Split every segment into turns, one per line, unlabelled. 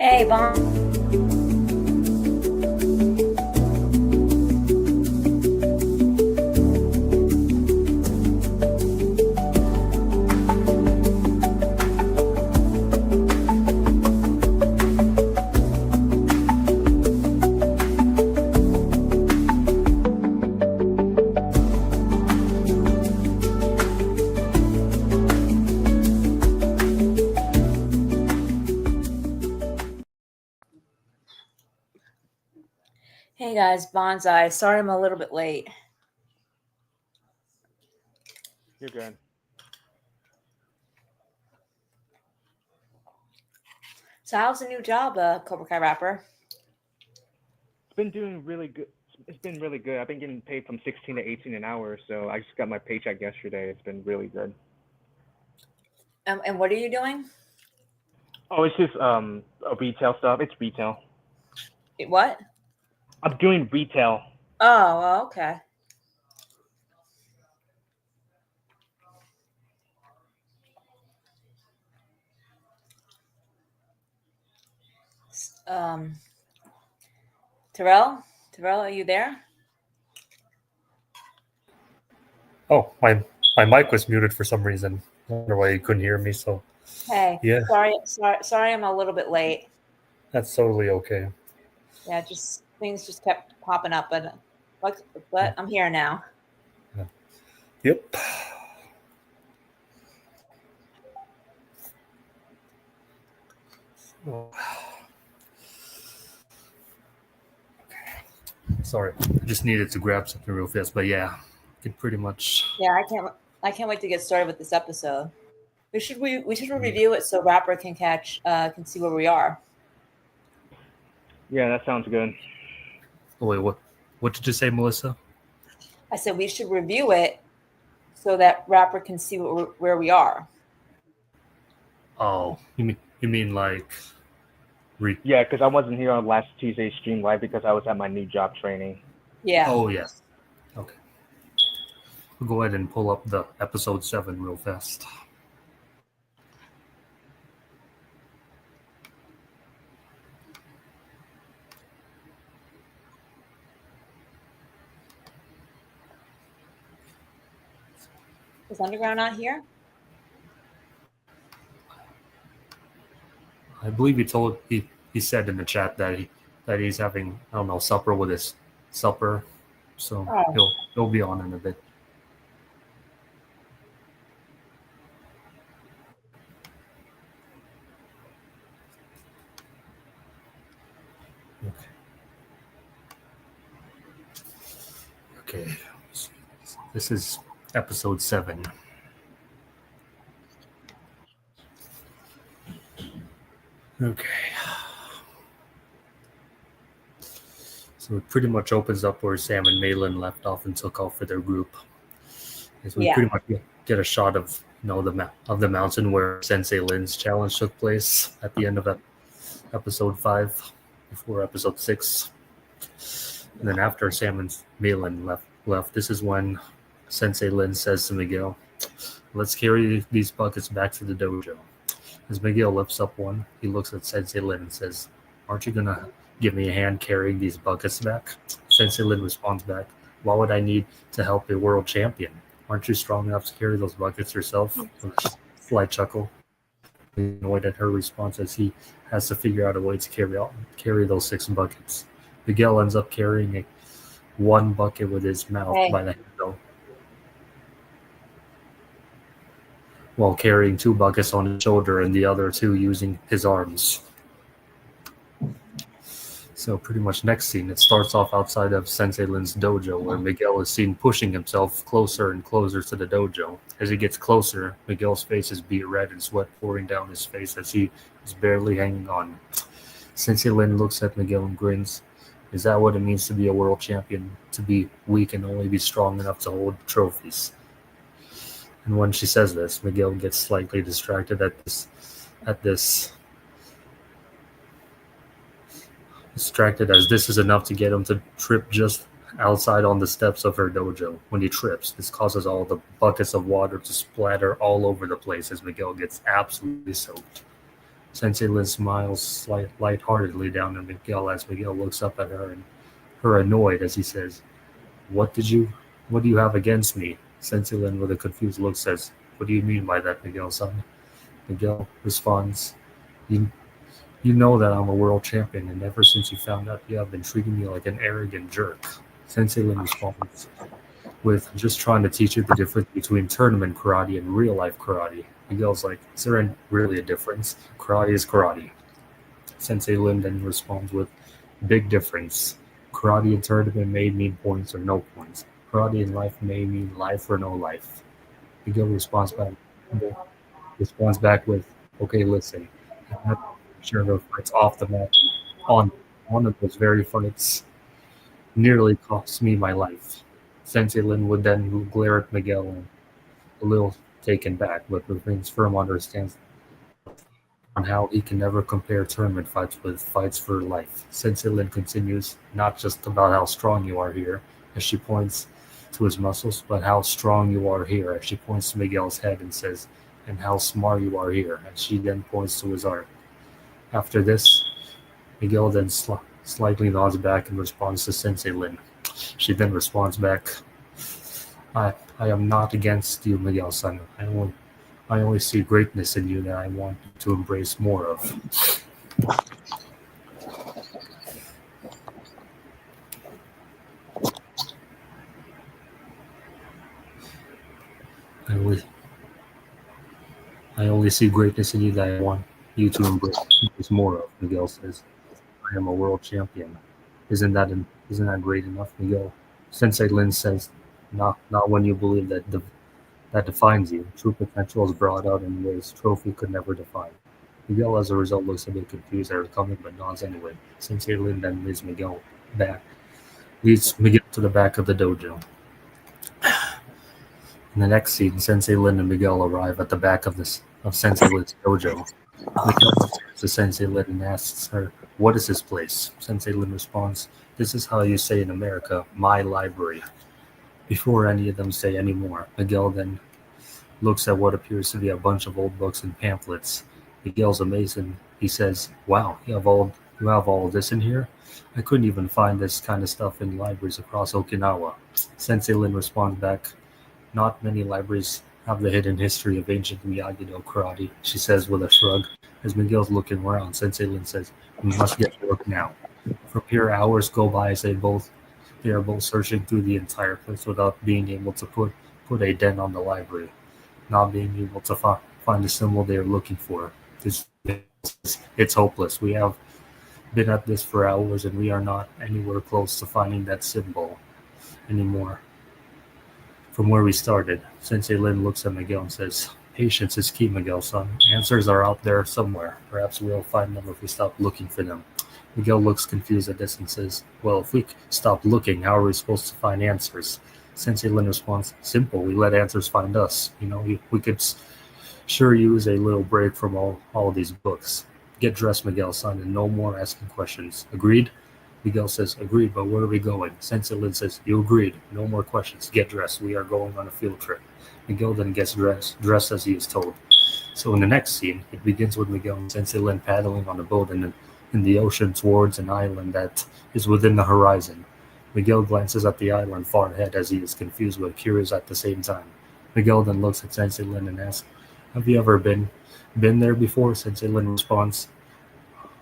Hey, Bon. Hey guys, Bonsai. Sorry I'm a little bit late.
You're good.
So how's the new job, Cobra Kai rapper?
It's been doing really good. It's been really good. I've been getting paid from 16 to 18 an hour, so I just got my paycheck yesterday. It's been really good.
And what are you doing?
Oh, it's just a retail stuff. It's retail.
What?
I'm doing retail.
Oh, well, okay. Um, Terrell, are you there?
Oh, my mic was muted for some reason. I don't know why you couldn't hear me. So
Hey,
yeah,
sorry, I'm a little bit late.
that's totally okay.
Yeah, just things just kept popping up, but I'm here now.
Yep. Oh, sorry, I just needed to grab something real fast. But yeah, can pretty much.
Yeah, I can't wait to get started with this episode. We should review it so rapper can see where we are.
Yeah, that sounds good.
Oh wait, what did you say, Melissa?
I said we should review it so that rapper can see where we are.
Oh, you mean like
Yeah, because I wasn't here on last Tuesday's stream live because I was at my new job training.
Yeah.
Oh yes. Okay. We'll go ahead and pull up the episode 7 real fast.
Is Underground not here?
I believe he said in the chat that he's having, I don't know, supper with his supper, so
Oh.
he'll be on in a bit. Okay. This is episode 7. Okay. So it pretty much opens up where Sam and Malin left off and took off for their group. As we pretty much get a shot of the mountain where Sensei Lin's challenge took place at the end of episode 5 before episode 6. And then after Sam and Malin left, this is when Sensei Lin says to Miguel, "Let's carry these buckets back to the dojo." As Miguel lifts up one, he looks at Sensei Lin and says, "Aren't you gonna give me a hand carrying these buckets back?" Sensei Lin responds back, "Why would I need to help a world champion? Aren't you strong enough to carry those buckets yourself?" With a slight chuckle, annoyed at her response as he has to figure out a way to carry those 6 buckets. Miguel ends up carrying one bucket with his mouth by the handle, while carrying 2 buckets on his shoulder and the other 2 using his arms. So pretty much next scene, it starts off outside of Sensei Lin's dojo, where Miguel is seen pushing himself closer and closer to the dojo. As he gets closer, Miguel's face is beet red and sweat pouring down his face as he is barely hanging on. Sensei Lin looks at Miguel and grins. Is that what it means to be a world champion? To be weak and only be strong enough to hold trophies? And when she says this, Miguel gets slightly distracted at this as this is enough to get him to trip just outside on the steps of her dojo. When he trips, this causes all the buckets of water to splatter all over the place as Miguel gets absolutely soaked. Sensei Lin smiles lightheartedly down at Miguel as Miguel looks up at her and her annoyed as he says, What do you have against me? Sensei Lin with a confused look says, What do you mean by that, Miguel-san? Miguel responds, you, you know that I'm a world champion, and ever since you found out, you have been treating me like an arrogant jerk. Sensei Lin responds with just trying to teach you the difference between tournament karate and real life karate. Miguel's like, is there really a difference? Karate is karate. Sensei Lin then responds with, big difference. Karate in tournament may mean points or no points. Karate in life may mean life or no life. Miguel responds back with, okay, listen. I'm not sure the fights off the mat. On one of those very fights nearly cost me my life. Sensei Lin would then glare at Miguel, a little taken back, but remains firm on her stance on how he can never compare tournament fights with fights for life. Sensei Lin continues, not just about how strong you are here, as she points to his muscles, but how strong you are here, as she points to Miguel's head and says, and how smart you are here, as she then points to his arm. After this, Miguel then slightly nods back and responds to Sensei Lin. She then responds back, I am not against you, Miguel-san. I only see greatness in you that I want to embrace more of. I only see greatness in you that I want you to embrace more of, Miguel says. I am a world champion. Isn't that great enough, Miguel? Sensei Lin says, not when you believe that defines you. True potential is brought out in ways trophy could never define. Miguel, as a result, looks a bit confused at her coming, but nods anyway. Sensei Lin then leads Miguel to the back of the dojo. In the next scene, Sensei Lin and Miguel arrive at the back of Sensei Lin's dojo. Miguel turns to Sensei Lin and asks her, "What is this place?" Sensei Lin responds, "This is how you say in America, my library." Before any of them say any more, Miguel then looks at what appears to be a bunch of old books and pamphlets. Miguel's amazed and he says, "Wow, you have all of this in here? I couldn't even find this kind of stuff in libraries across Okinawa." Sensei Lin responds back, "Not many libraries have the hidden history of ancient Miyagi-Do karate," she says with a shrug. As Miguel's looking around, Sensei Lin says, "We must get to work now." From here, hours go by as they are both searching through the entire place without being able to put a dent on the library, not being able to find the symbol they are looking for. It's hopeless. We have been at this for hours and we are not anywhere close to finding that symbol anymore. From where we started, Sensei Lin looks at Miguel and says, "Patience is key, Miguel-san. Answers are out there somewhere. Perhaps we'll find them if we stop looking for them." Miguel looks confused at this and says, "Well, if we stop looking, how are we supposed to find answers?" Sensei Lin responds, "Simple. We let answers find us. We could sure use a little break from all these books. Get dressed, Miguel-san, and no more asking questions. Agreed?" Miguel says, "Agreed, but where are we going?" Sensei Lin says, "You agreed. No more questions. Get dressed. We are going on a field trip." Miguel then gets dressed as he is told. So in the next scene, it begins with Miguel and Sensei Lin paddling on a boat in the ocean towards an island that is within the horizon. Miguel glances at the island far ahead as he is confused but curious at the same time. Miguel then looks at Sensei Lin and asks, "Have you ever been there before?" Sensei Lin responds,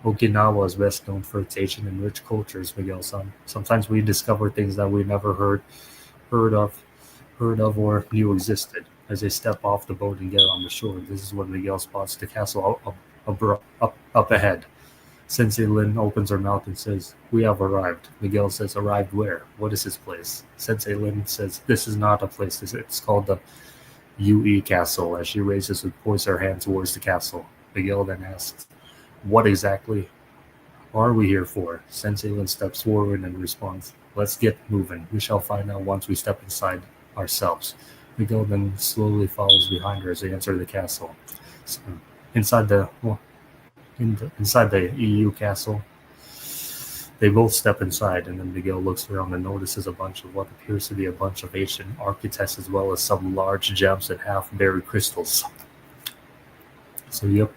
"Okinawa is best known for its ancient and rich cultures, Miguel-san. Sometimes we discover things that we never heard of or knew existed." As they step off the boat and get on the shore, this is when Miguel spots the castle up ahead. Sensei Lin opens her mouth and says, "We have arrived." Miguel says, "Arrived where? What is this place?" Sensei Lin says, "This is not a place. It's called the UE Castle," as she raises and points her hand towards the castle. Miguel then asks, "What exactly are we here for?" Sensei Lin steps forward and responds, "Let's get moving. We shall find out once we step inside ourselves." Miguel then slowly follows behind her as they enter the castle. So, inside the EU castle, they both step inside, and then Miguel looks around and notices what appears to be a bunch of ancient architects as well as some large gems and half-buried crystals. So, yep,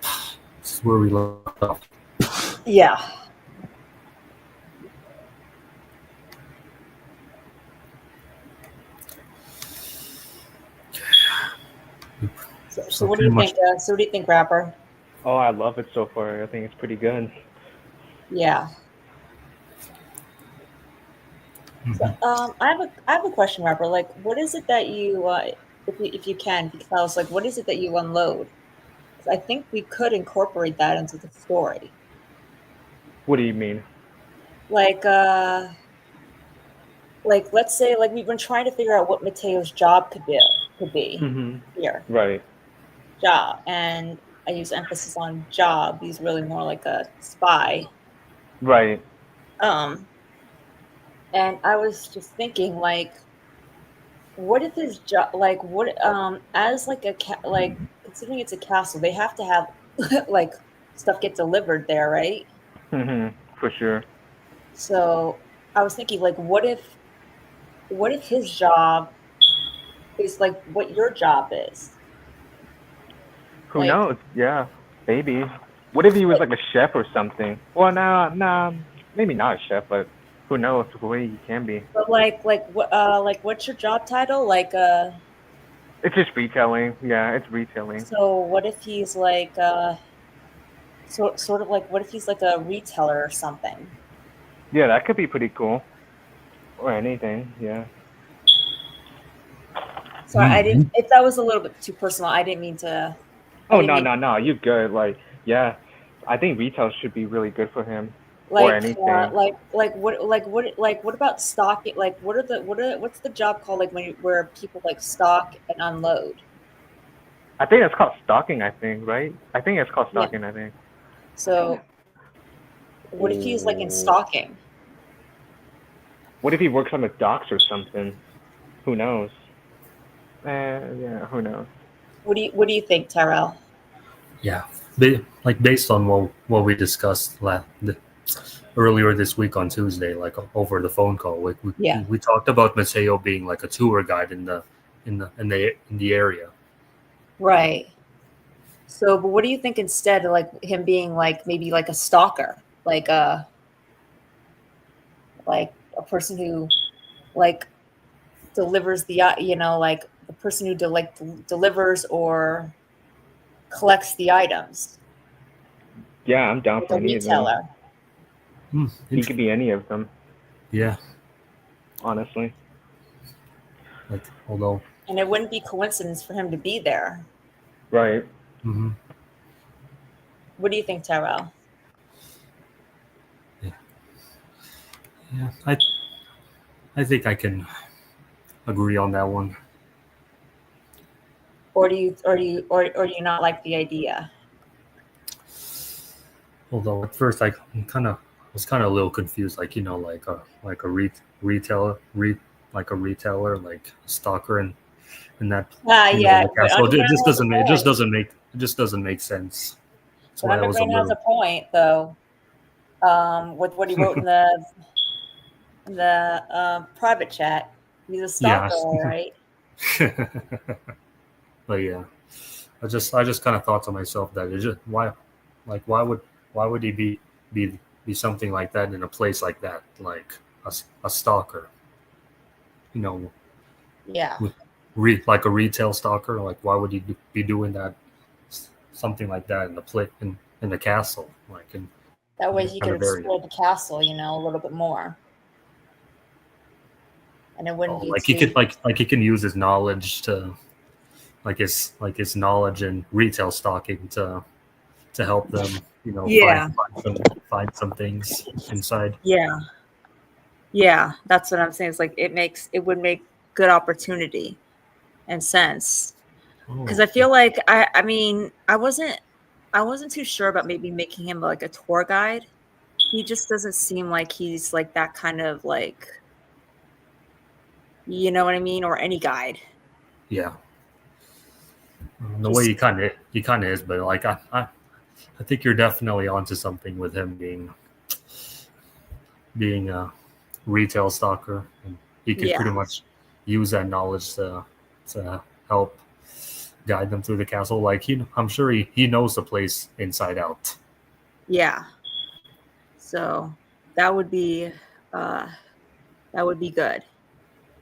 This is where we left off.
Yeah. So what do you think? So what do you think, Rapper?
Oh, I love it so far. I think it's pretty good.
Yeah. So, I have a question, Rapper. Like, what is it that you, if you can, tell us, like, what is it that you unload? 'Cause I think we could incorporate that into the story.
What do you mean?
Like, let's say, like, we've been trying to figure out what Mateo's job could be here.
Right.
Job, and I use emphasis on job. He's really more like a spy.
Right.
And I was just thinking, like, what if his job, like, what, as like like, considering it's a castle, they have to have like stuff get delivered there, right?
For sure.
So I was thinking, like, what if his job is like what your job is?
Who
Like,
knows? Yeah, maybe. What if he was like a chef or something? Well, nah, maybe not a chef, but who knows? Who he can be.
but like what's your job title? Like,
It's just retailing. Yeah, it's retailing.
so what if he's like, sort of like, what if he's like a retailer or something?
Yeah, that could be pretty cool. Or anything. Yeah.
So I didn't. If that was a little bit too personal, I didn't mean to.
Oh no. You're good. Like, yeah, I think retail should be really good for him.
Like,
or anything.
what about stocking? Like, what's the job called? Like where people like stock and unload.
I think it's called stocking. I think, right? I think it's called stocking.
Yeah.
I think.
So, what if he's like in stocking?
What if he works on the docks or something? Who knows? Yeah, who knows?
What do you think, Terrell?
Yeah, based on what we discussed earlier this week on Tuesday, like over the phone call, we talked about Mateo being like a tour guide in the area.
Right. So, but what do you think instead of like him being like maybe like a stalker, like a person who like delivers the like the person who delivers or collects the items.
Yeah, I'm down
like
for
a
any
retailer.
of them. He could be any of them.
Yeah.
Honestly.
Like, although.
And it wouldn't be coincidence for him to be there.
Right.
Mm-hmm.
What do you think, Terrell?
Yeah, I think I can agree on that one.
Or do you not like the idea?
Although at first I was kind of a little confused, like like a retailer, like a stalker and that.
Yeah.
So it just doesn't make sense. That's why I was a little.
Has a point though. With what he wrote in the private chat, he's a stalker, right?
But yeah, I just kind of thought to myself that it's just why would he be something like that in a place like that, like a stalker,
Yeah.
Like a retail stalker. Like, why would he be doing that, something like that in the castle, like in
that way he could explore the castle, a little bit more. And it wouldn't be
like he could like he can use his knowledge to his knowledge in retail stalking to help them, find some things inside.
Yeah, that's what I'm saying. It's like it would make good opportunity and sense, because I feel like I mean I wasn't too sure about maybe making him like a tour guide. He just doesn't seem like he's like that kind of like, you know what I mean, or any guide.
Yeah. The way he kind of is, but like I think you're definitely onto something with him being a retail stalker, and he could pretty much use that knowledge to help guide them through the castle. Like I'm sure he knows the place inside out.
Yeah. So that would be good.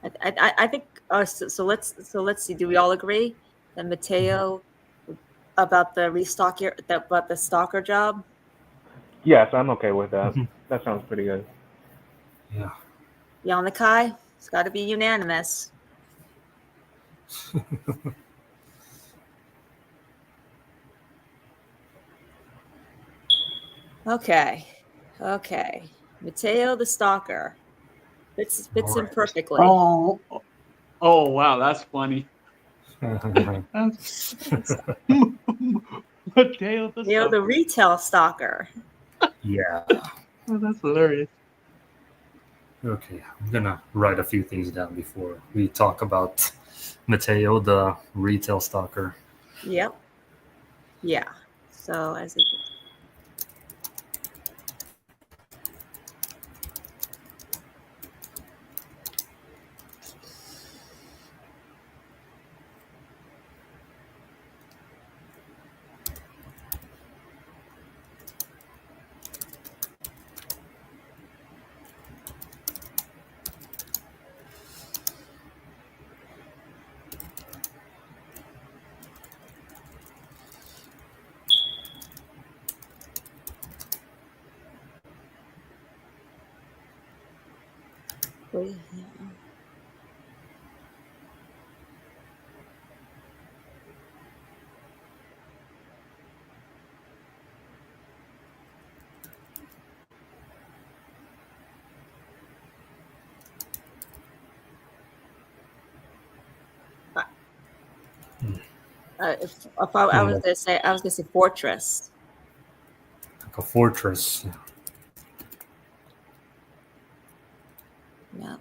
I think so let's see. Do we all agree that Mateo about the about the stalker job?
Yes, I'm okay with that.
Mhm.
That sounds pretty good.
Yeah.
Miyagi Kai? It's got to be unanimous. Okay. Mateo the stalker fits
All
him
right.
perfectly.
Oh, wow, that's funny. Mateo the
Mateo the
Stalker.
retail stalker.
Yeah.
Oh, that's hilarious.
Okay. I'm gonna write a few things down before we talk about Mateo, the retail stalker.
Yep. Yeah. So as it yeah. If I was gonna say, fortress.
Like a fortress.
Yeah.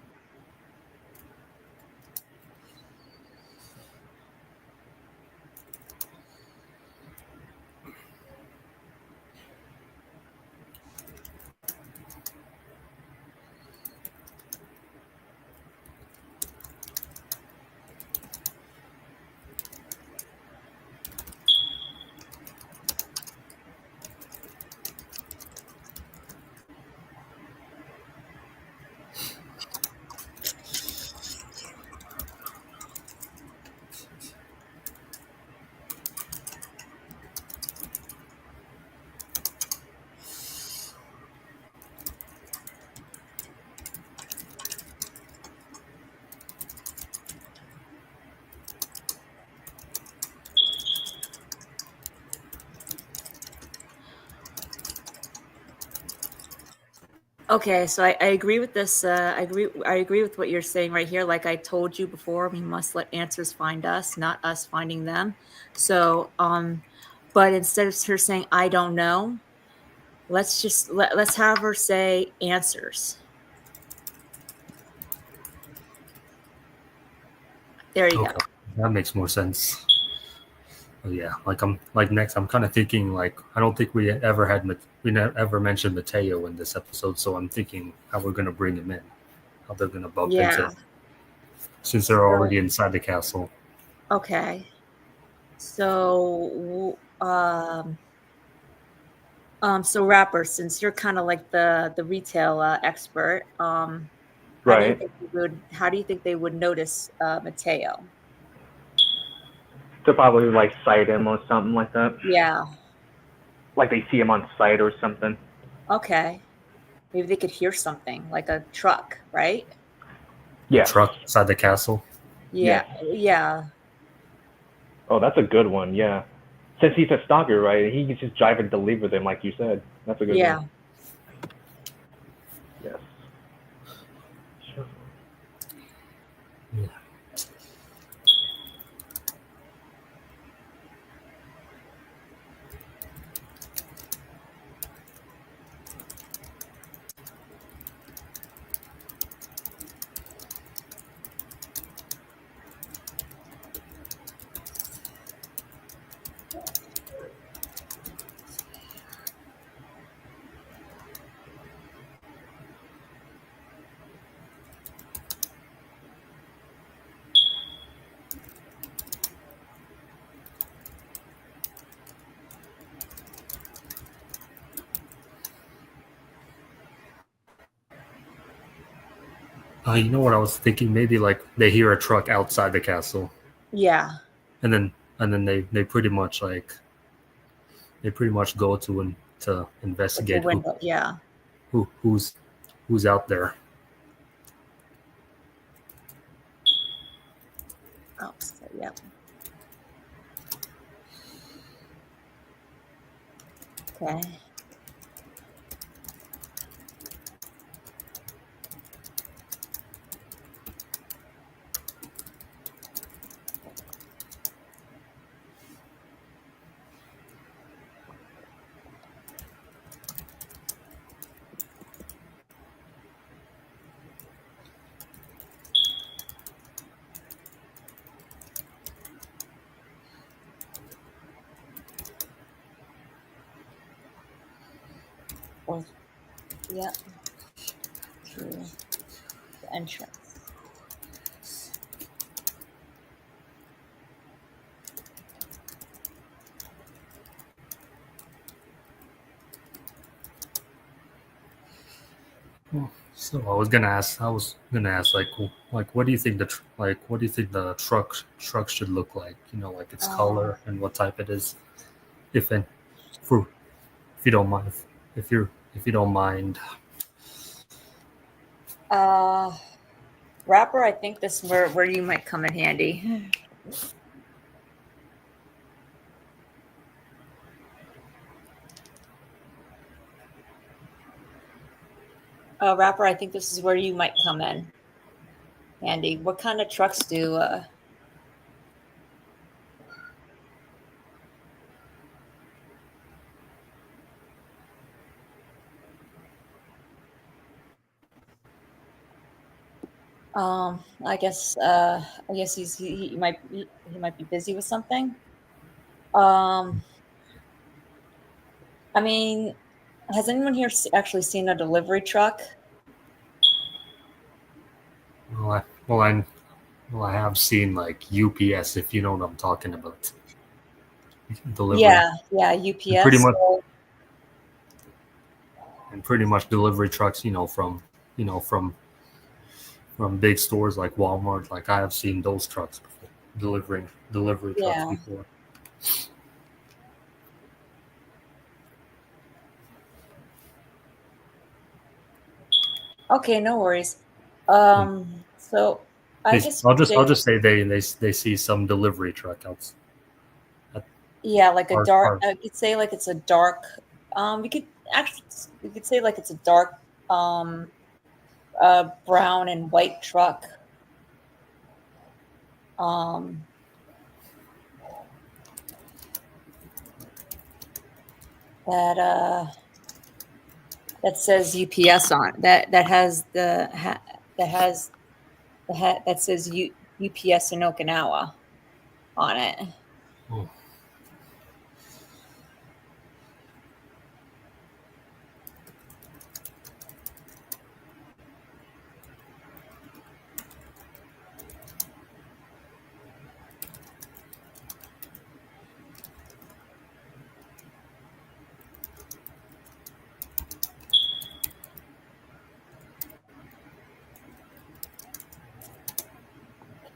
Okay, so I agree with this. I agree with what you're saying right here. Like I told you before, we must let answers find us, not us finding them. So, but instead of her saying "I don't know," let's have her say answers. There you go.
Okay. That makes more sense. Oh, yeah, like next. I'm kind of thinking like I don't think we ever ever mentioned Mateo in this episode, so I'm thinking how we're gonna bring him in, how they're gonna bump into
Yeah.
him, since they're already inside the castle.
Okay. So, so rapper, since you're kind of like the retail expert,
Right.
how do you think they would notice Mateo?
To probably like cite him or something like that.
Yeah.
Like they see him on site or something.
Okay. Maybe they could hear something like a truck, right?
The
Yes.
truck inside the castle.
Yeah.
Yes.
Yeah.
Oh, that's a good one. Yeah. Since he's a stalker, right? He can just drive and deliver them, like you said. That's a good
Yeah.
one. Yes. Sure.
Yeah. You know what I was thinking? Maybe like they hear a truck outside the castle,
Yeah.
and then they pretty much go to
Like the
investigate
window. Yeah.
who's out there.
Oh, so, yep. Okay. Or, yep. Through the entrance.
So I was gonna ask, like, what do you think what do you think the truck should look like? You know, like its color and what type it is, if and for if you don't mind, if you don't mind.
Rapper, I think this is where you might come in handy. Rapper, I think this is where you might come in handy. What kind of trucks do I guess he might be busy with something. I mean, has anyone here actually seen a delivery truck?
I have seen like UPS, if you know what I'm talking about. Delivery.
Yeah, UPS.
And pretty much delivery trucks, from big stores like Walmart. Like I have seen those trucks before, delivery trucks before.
Okay, no worries. So I guess
I'll just say they see some delivery truck outs.
Yeah, like a dark. I could say like it's a dark. We could say like it's a dark, brown and white truck. That says UPS on that has the that says UPS in Okinawa on it.
Oh.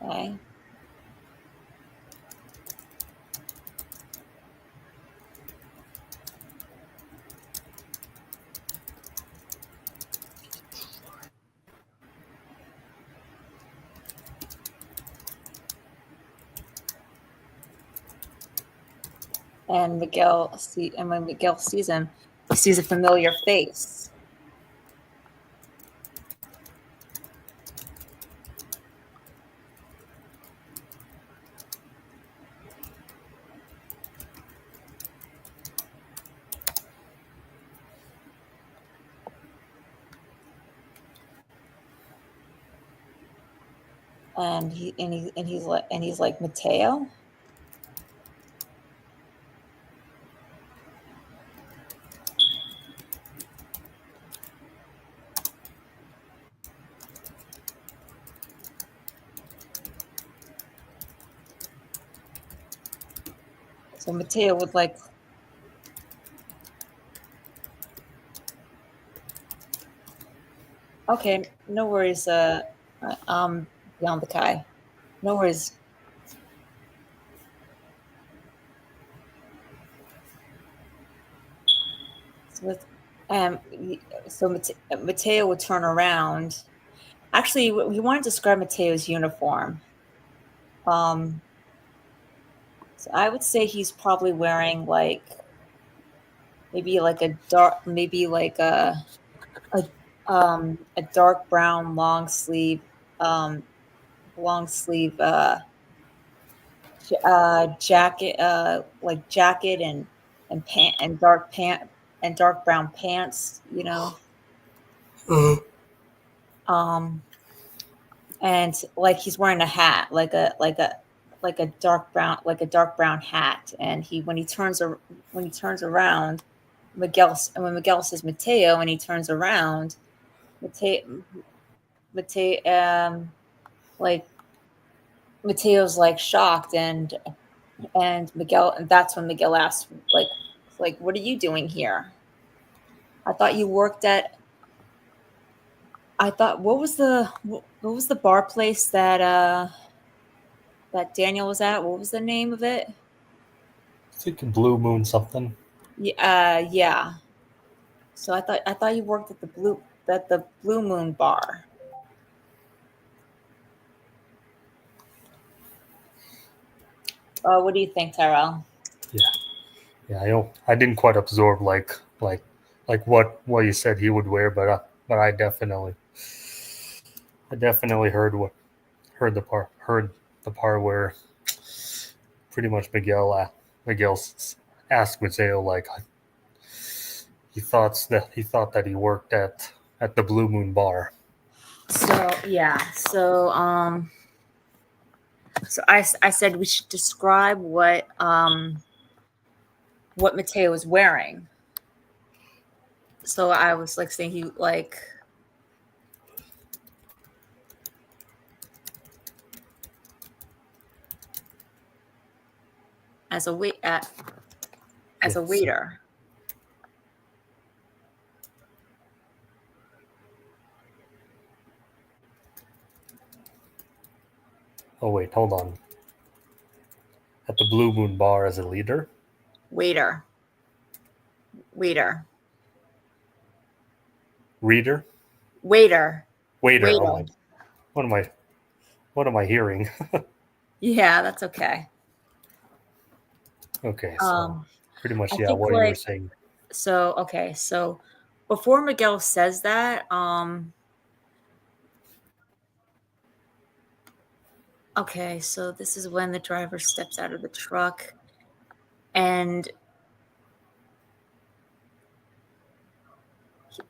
Okay. And when Miguel sees him, he sees a familiar face. And he's like Mateo. So Mateo would like. Okay, no worries. Beyond the Kai. No worries. So Mateo would turn around. Actually, we want to describe Mateo's uniform. So I would say he's probably wearing like maybe like a dark brown long sleeve jacket, like jacket and pant and dark brown pants, you know. And like he's wearing a hat, like a dark brown hat. And when he turns around, when Miguel says Mateo, and he turns around, Mateo, like Mateo's like shocked, and Miguel, and that's when Miguel asks, like, what are you doing here? I thought you worked at. I thought what was the bar place that Daniel was at? What was the name of it?
I think Blue Moon something.
Yeah. So I thought you worked at the Blue Moon bar. What do you think, Tyrell?
Yeah. I didn't quite absorb like what you said he would wear, but I definitely heard the part where pretty much Miguel asked Mateo like he thought that he worked at the Blue Moon bar.
So yeah, so I said we should describe what Mateo was wearing. So I was like saying he like as a waiter.
Oh wait, hold on. At the Blue Moon bar as a leader?
Waiter.
Reader?
Waiter.
Waiter. Oh my, what am I hearing?
Yeah, that's okay.
Okay, so pretty much
I
yeah,
think,
what you were saying.
So okay, so before Miguel says that, okay, so this is when the driver steps out of the truck, and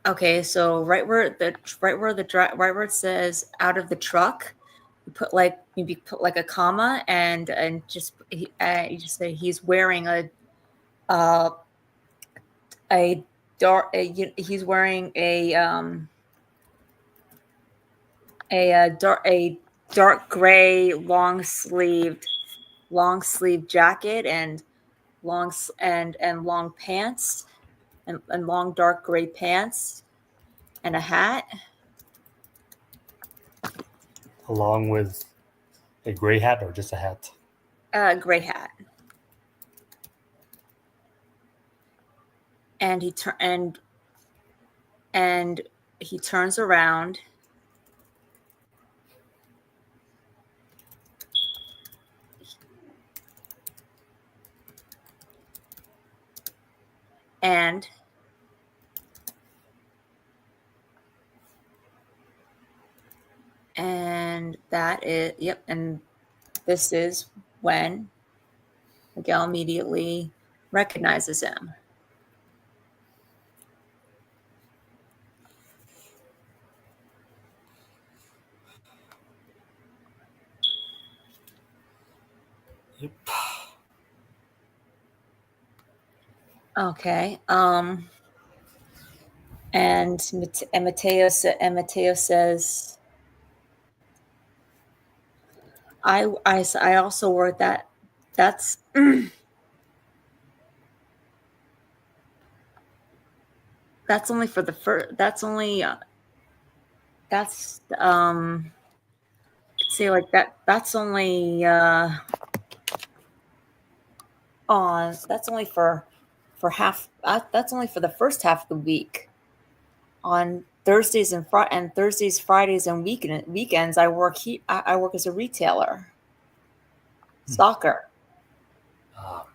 okay, so right where it says out of the truck, you put like maybe put like a comma, and just you just say he's wearing uh he's wearing a dark gray long sleeved jacket and long pants and long dark gray pants and a hat
Along with a gray hat or just a hat?
Gray hat. And he turns around and that is and this is when Miguel immediately recognizes him.
Yep.
Okay. And Mateo says, I also worked that. That's that's only for the first. That's only. That's See, like that's only on that's only for half that's only for the first half of the week. On Thursdays and Thursdays, Fridays, and weekends, I work I work as a retailer. Soccer.
Ah,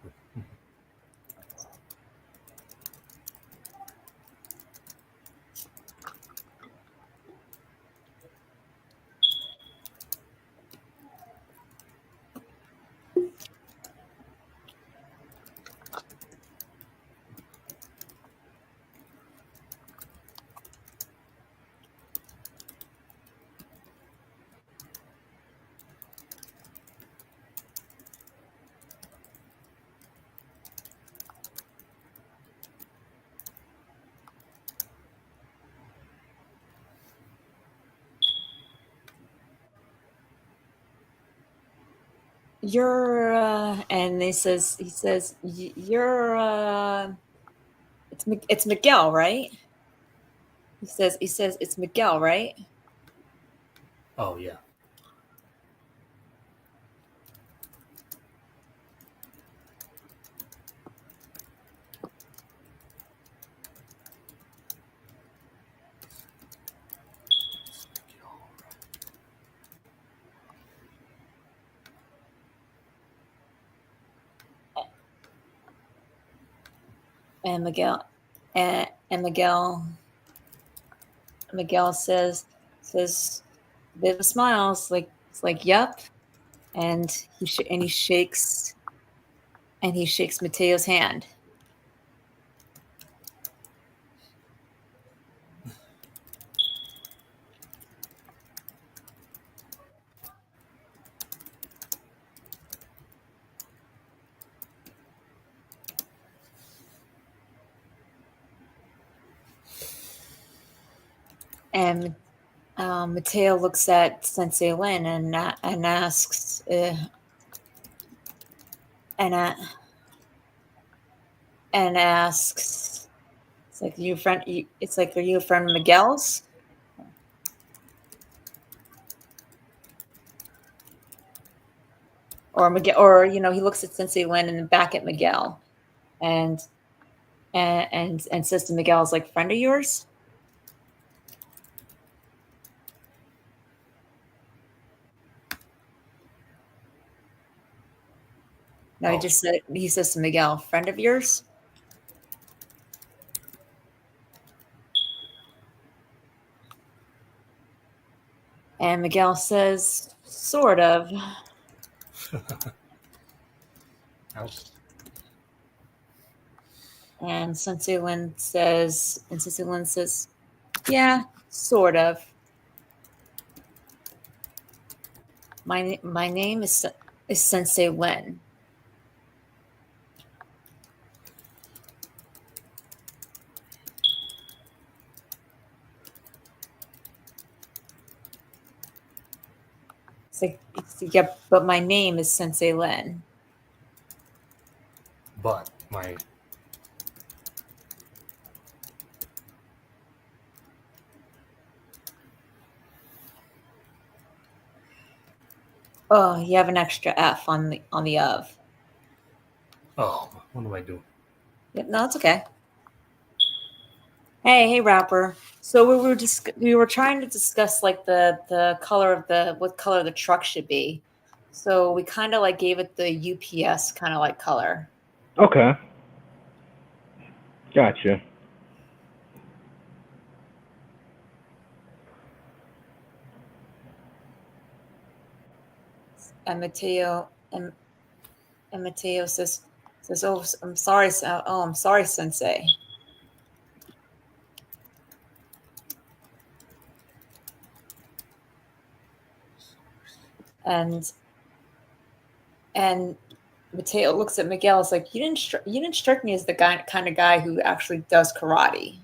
You're and he says you're it's Miguel, right? He says it's Miguel, right?
oh yeah.
And and Miguel says bit of smiles like it's like yep, and he shakes Mateo's hand. And Mateo looks at Sensei Lin and asks, and asks, it's like you friend. It's like, are you a friend of Miguel's? Or Miguel, or he looks at Sensei Lin and then back at Miguel, and says to Miguel, "Is like friend of yours?" No,
Oh.
he says to Miguel, "Friend of yours?" And Miguel says, "Sort of."
Ouch.
And Sensei Lin says, "Yeah, sort of. My name is Sensei Lin." It's like, yeah, but my name is Sensei Lin.
But my
Oh, you have an extra F on the of.
oh, what do I do?
Yep, no, it's okay. Hey, rapper. So we were trying to discuss like the color of what color the truck should be. So we kind of like gave it the UPS kind of like color.
Okay. Gotcha.
And Mateo says, "Oh, I'm sorry. Oh, I'm sorry, Sensei." And Mateo looks at Miguel. It's like, you didn't strike me as the kind of guy who actually does karate.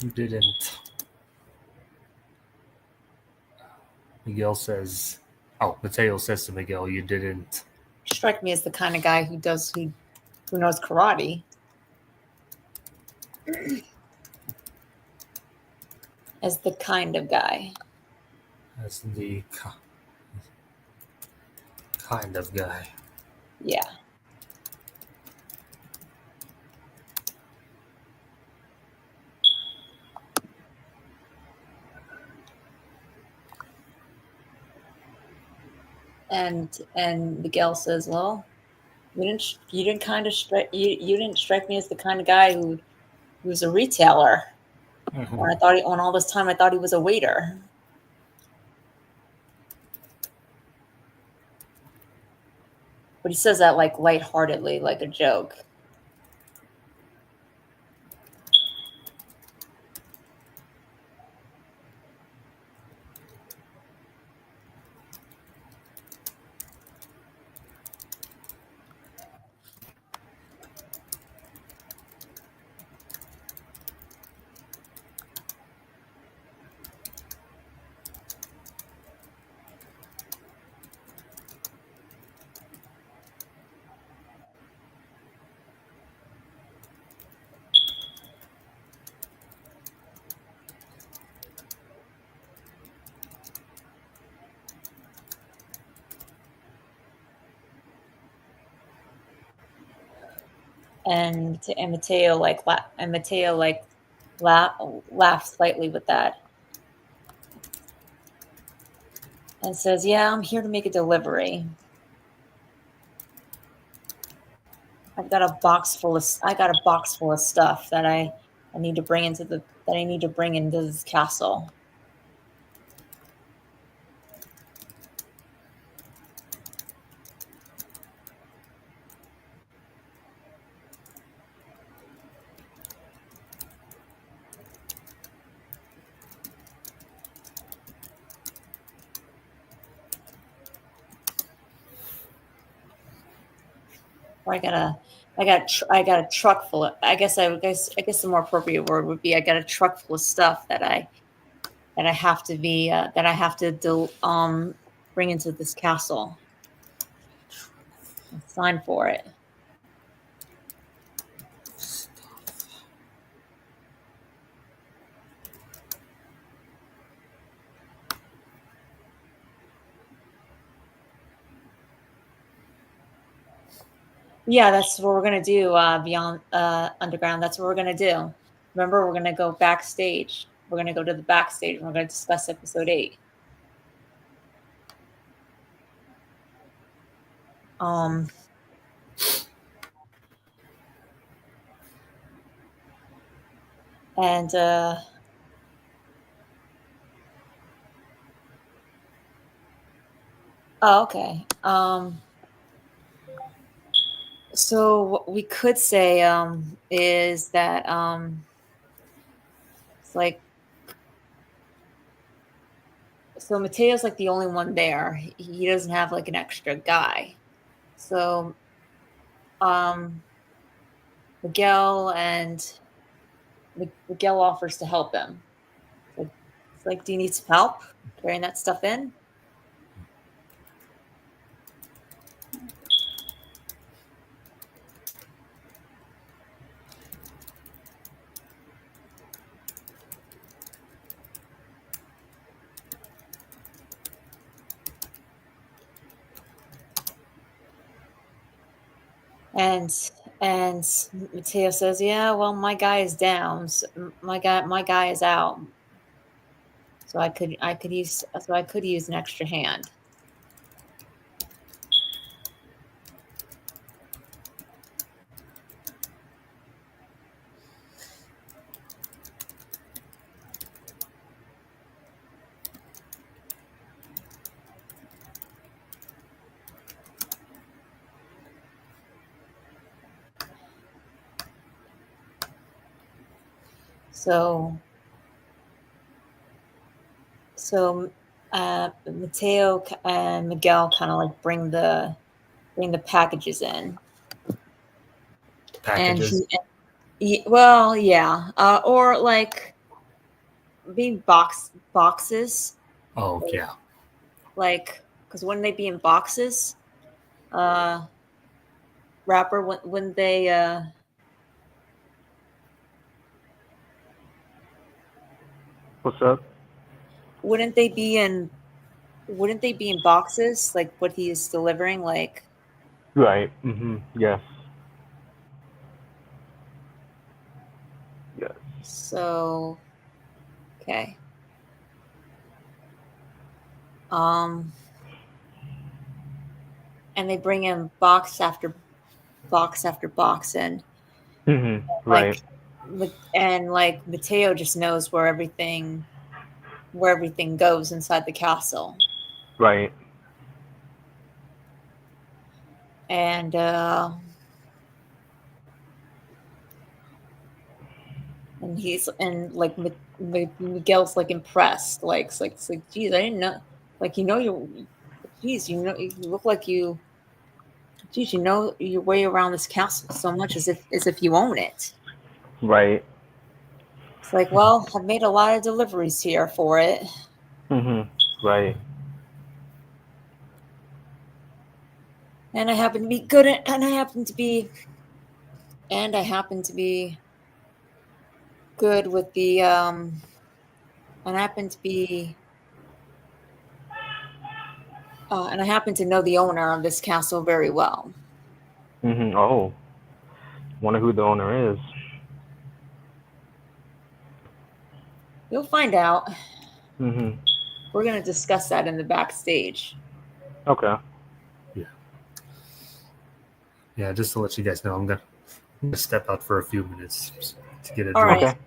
You didn't. Miguel says, oh, Mateo says to Miguel, you didn't
strike me as the kind of guy who knows karate. As the kind of guy.
As the kind of guy.
Yeah. And Miguel says, "Well, you didn't strike me as the kind of guy who was a retailer.
Mm-hmm.
When all this time I thought he was a waiter." But he says that like lightheartedly, like a joke. And Mateo laughs slightly with that and says, "Yeah, I'm here to make a delivery. I got a box full of stuff that I need to bring into this castle." Or I got a truck full of. I guess the more appropriate word would be I got a truck full of stuff that I have to bring into this castle. Sign for it. Yeah, that's what we're gonna do. Beyond Underground. That's what we're gonna do. Remember, we're gonna go backstage. We're gonna go to the backstage, and we're gonna discuss episode 8. And okay. So what we could say is that it's like, so Mateo's like the only one there. He doesn't have like an extra guy. So Miguel offers to help him. It's like, do you need some help carrying that stuff in? And Mateo says, "Yeah, well, my guy is down. So my guy is out. So I could use an extra hand." So Mateo and Miguel kind of like bring the packages in.
Packages.
Well, yeah, or like being boxes.
Oh yeah.
Like, because wouldn't they be in boxes? Rapper, when they
What's up?
wouldn't they be in boxes like what he is delivering? Like,
Right. Yes. Yes.
so okay. And they bring in box after box in.
Right.
And like Mateo just knows where everything goes inside the castle.
Right.
And he's like Miguel's like impressed, like it's like geez, I didn't know, like you geez, you look like you, geez, you know your way around this castle so much as if you own it.
Right.
It's like, well, I've made a lot of deliveries here for it.
Right.
And I happen to be good at, and I happen to be good with the and I happen to be and I happen to know the owner of this castle very well.
Oh. Wonder who the owner is.
You'll find out.
We're
going to discuss that in the backstage.
Okay.
Yeah, just to let you guys know, I'm gonna step out for a few minutes to get a
All
drink.
right.
Okay.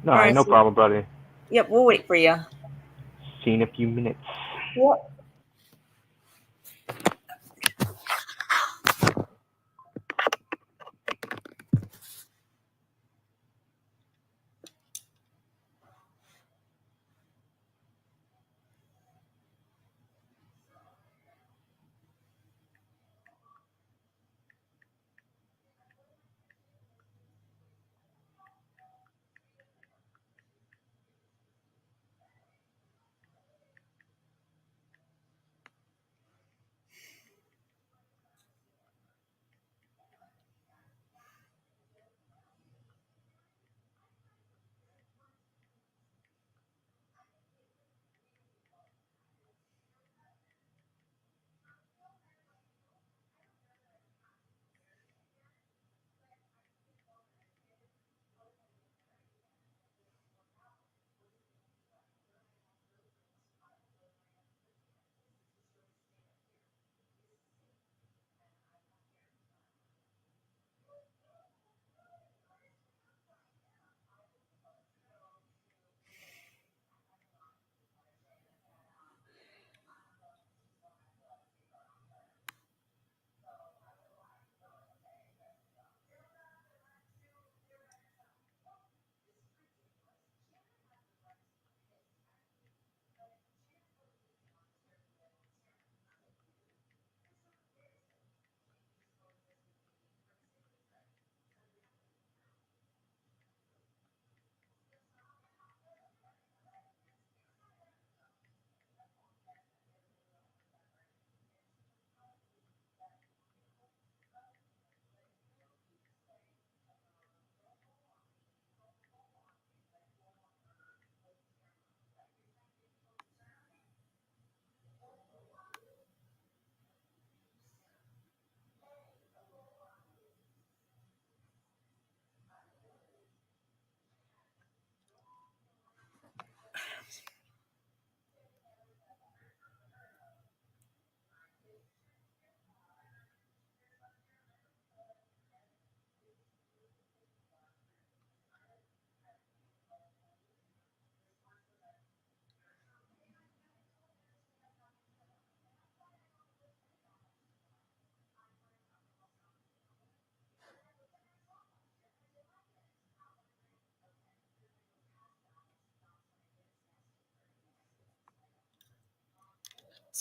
All right, no problem, buddy.
Yep, we'll wait for you.
See you in a few minutes.
Yep.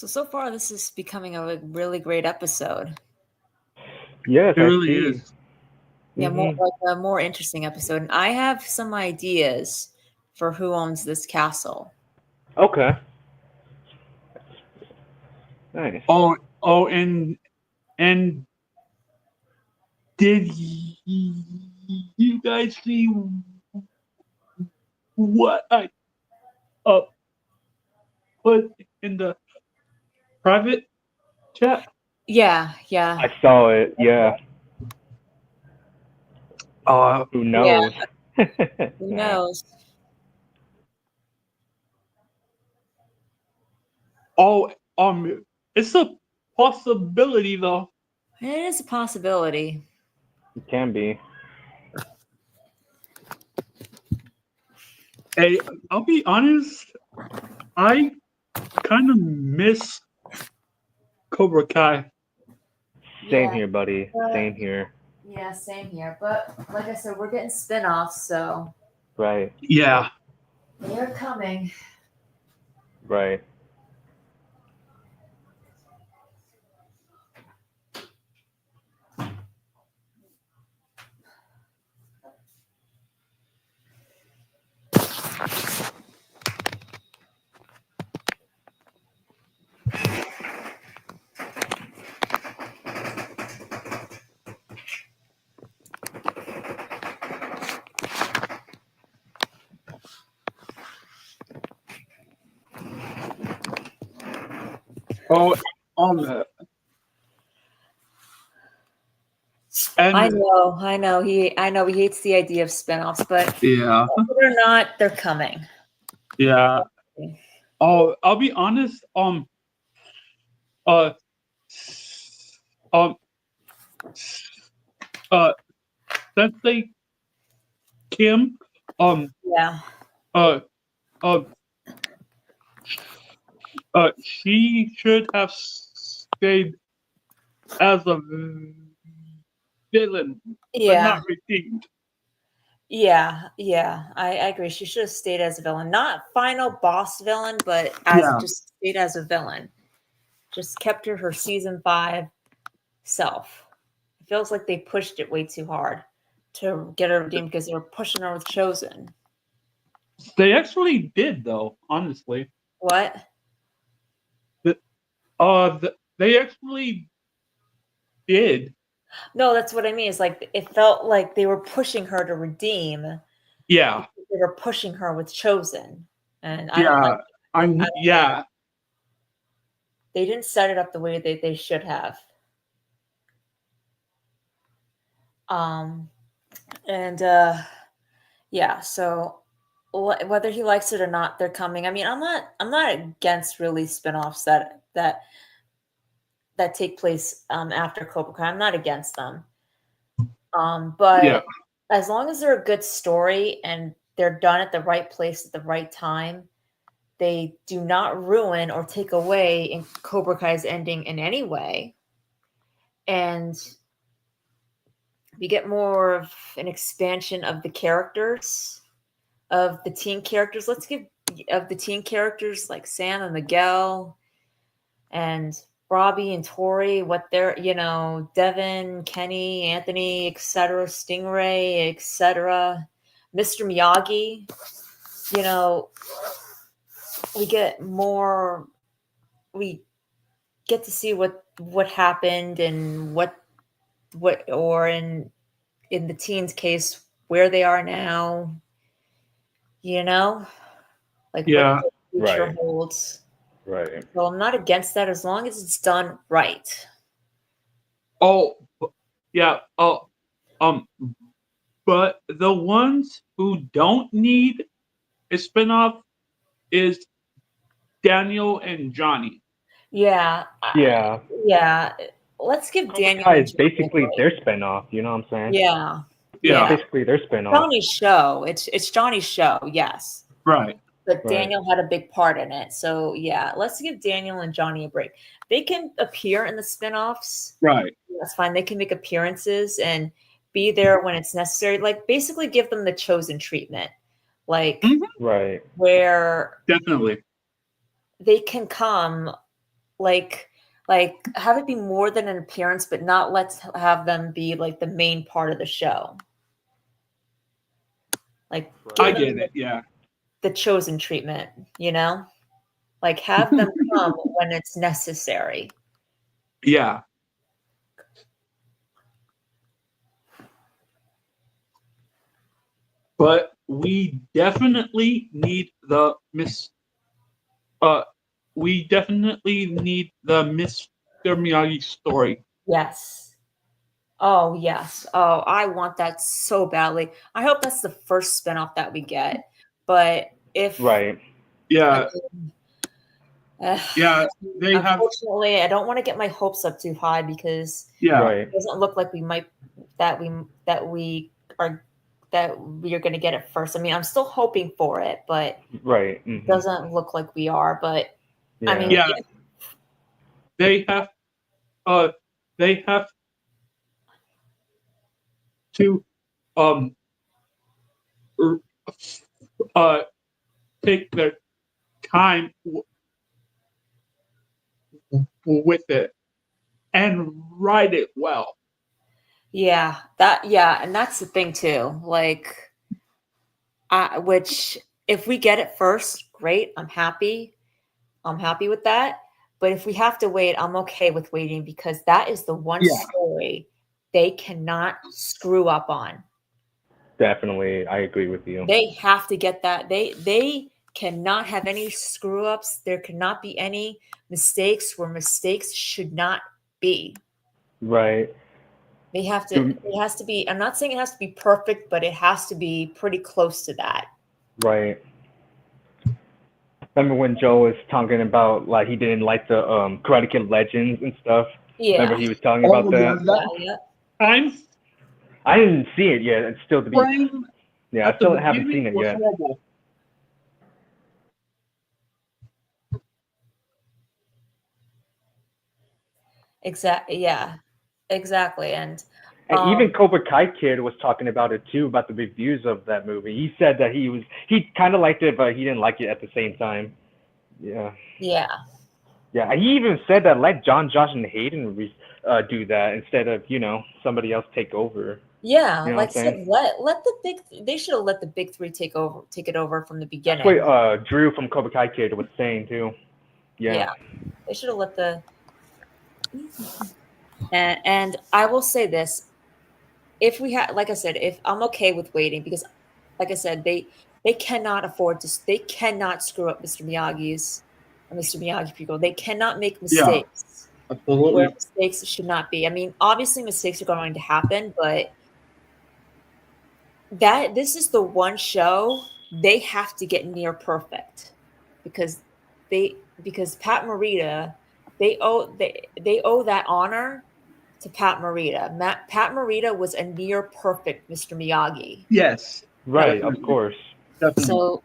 So far, this is becoming a really great episode.
Yes,
It really is.
Yeah, more like a more interesting episode. And I have some ideas for who owns this castle.
Okay. Nice.
Oh, and Did you guys see what I put in the private chat?
Yeah, yeah.
I saw it. Yeah. Who
Yeah.
knows?
Who
Nah.
knows?
Oh, it's a possibility though.
It is a possibility.
It can be.
Hey, I'll be honest. I kind of miss Cobra Kai.
Same
Yeah.
here, buddy. Same here.
Yeah, same here. But like I said, we're getting spin-offs, so
Right.
Yeah.
they're coming.
Right.
Oh, and
I know. I know he hates the idea of spin-offs, but
yeah,
they're not, they're coming.
yeah. Oh, I'll be honest. Uh, um, Sensei Kim.
Yeah.
Uh, uh, she should have stayed as a villain, but
Yeah.
not redeemed.
Yeah, I agree. She should have stayed as a villain. Not final boss villain, but as
Yeah.
just stayed as a villain. Just kept her season 5 self. It feels like they pushed it way too hard to get her redeemed because they were pushing her with Chosen.
They actually did, though. Honestly,
What?
they actually did.
No, that's what I mean. It's like it felt like they were pushing her to redeem.
Yeah,
They were pushing her with Chosen, and I don't
yeah,
like.
yeah.
They didn't set it up the way they should have. And yeah, so whether he likes it or not, they're coming. I mean, I'm not against really spin-offs that take place after Cobra Kai. I'm not against them. But
Yeah.
as long as they're a good story and they're done at the right place at the right time, they do not ruin or take away in Cobra Kai's ending in any way. And we get more of an expansion of the characters, of the teen characters. Let's give of the teen characters like Sam and Miguel and Robbie and Tori, what they're, Devin, Kenny, Anthony, etc., Stingray, etc., Mr. Miyagi, we get more, we get to see what happened and or in the teens case where they are now, like
Yeah.
what the future
Right.
holds.
Right.
So I'm not against that as long as it's done right.
Oh, yeah. Oh, but the ones who don't need a spinoff is Daniel and Johnny.
Yeah.
Yeah.
Yeah. Let's give
Cobra
Daniel
Kai
and
is
Johnny
basically
a break.
their spinoff. You know what I'm saying?
Yeah.
Yeah.
Basically their spinoff.
Johnny's show. It's Johnny's show, yes.
Right.
But
Right.
Daniel had a big part in it. So yeah, let's give Daniel and Johnny a break. They can appear in the spinoffs.
Right.
That's fine. They can make appearances and be there when it's necessary. Like basically give them the Chosen treatment. Like
Right.
where
Definitely.
they can come like have it be more than an appearance, but not let's have them be like the main part of the show. Like
I
give
get
them
it. Yeah.
the Chosen treatment, like have them come when it's necessary.
Yeah. but we definitely need the Mr. Miyagi story.
Yes. Oh, yes. Oh, I want that so badly. I hope that's the first spinoff that we get. But if
Right.
Yeah,
uh,
yeah, they have.
unfortunately, I don't want to get my hopes up too high because
Yeah,
Right.
it doesn't look like we might that we are going to get it first. I mean, I'm still hoping for it, but
Right.
it doesn't look like we are. But
Yeah.
I mean,
yeah, they have. They have to um r- take their time with it and write it well.
yeah, and that's the thing too. Like, which if we get it first, great. I'm happy. I'm happy with that. But if we have to wait, I'm okay with waiting because that is the one
Yeah.
story they cannot screw up on.
Definitely, I agree with you.
They have to get that. They cannot have any screw ups. There cannot be any mistakes where mistakes should not be.
Right.
They have to. It has to be. I'm not saying it has to be perfect, but it has to be pretty close to that.
Right. Remember when Joe was talking about like he didn't like the Karate Kid Legends and stuff?
Yeah.
Remember he was talking about that?
Yeah.
Time
I didn't see it yet. It's still to be.
frame
Yeah, I
at the
still haven't
beginning
seen it
was
yet.
horrible.
Exactly. Yeah. Exactly. And
And even Cobra Kai Kid was talking about it too, about the reviews of that movie. He said that he kind of liked it, but he didn't like it at the same time. Yeah.
yeah.
Yeah, he even said that let John, Josh, and Hayden do that instead of somebody else take over.
Yeah,
You know
like
what I'm
I said,
saying?
let the they should have let the big three take it over from the
That's
beginning.
what Drew from Cobra Kai Kid was saying too.
Yeah, they should have let the. And I will say this: if we had, like I said, if I'm okay with waiting because, like I said, they cannot afford to. They cannot screw up Mr. Miyagi people. They cannot make
Yeah,
mistakes
absolutely.
where mistakes should not be. I mean, obviously mistakes are going to happen, but this is the one show they have to get near perfect because Pat Morita they owe that honor to Pat Morita. Pat Morita was a near perfect Mr. Miyagi.
Yes,
Right,
definitely.
of course.
Definitely.
So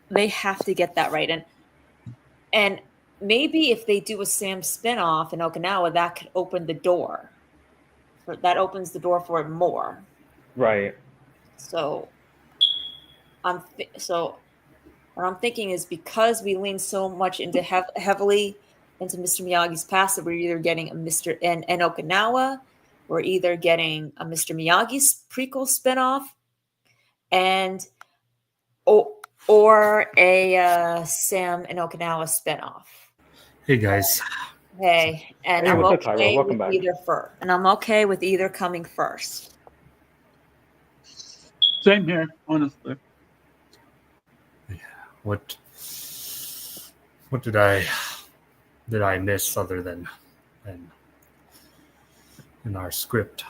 they have to get that right. And maybe if they do a Sam spinoff in Okinawa, that could open the door. That opens the door for it more.
Right.
So what I'm thinking is because we lean so much into heavily into Mr. Miyagi's past that we're either getting a Mr. in Okinawa, we're either getting a Mr. Miyagi's prequel spinoff, and or a Sam in Okinawa spinoff.
Hey guys.
Hey, and
Hey,
I'm
what's up, Tyro?
okay
Welcome
with
back.
either first, and I'm okay with either coming first.
Same here, honestly.
What did I miss other than in our script?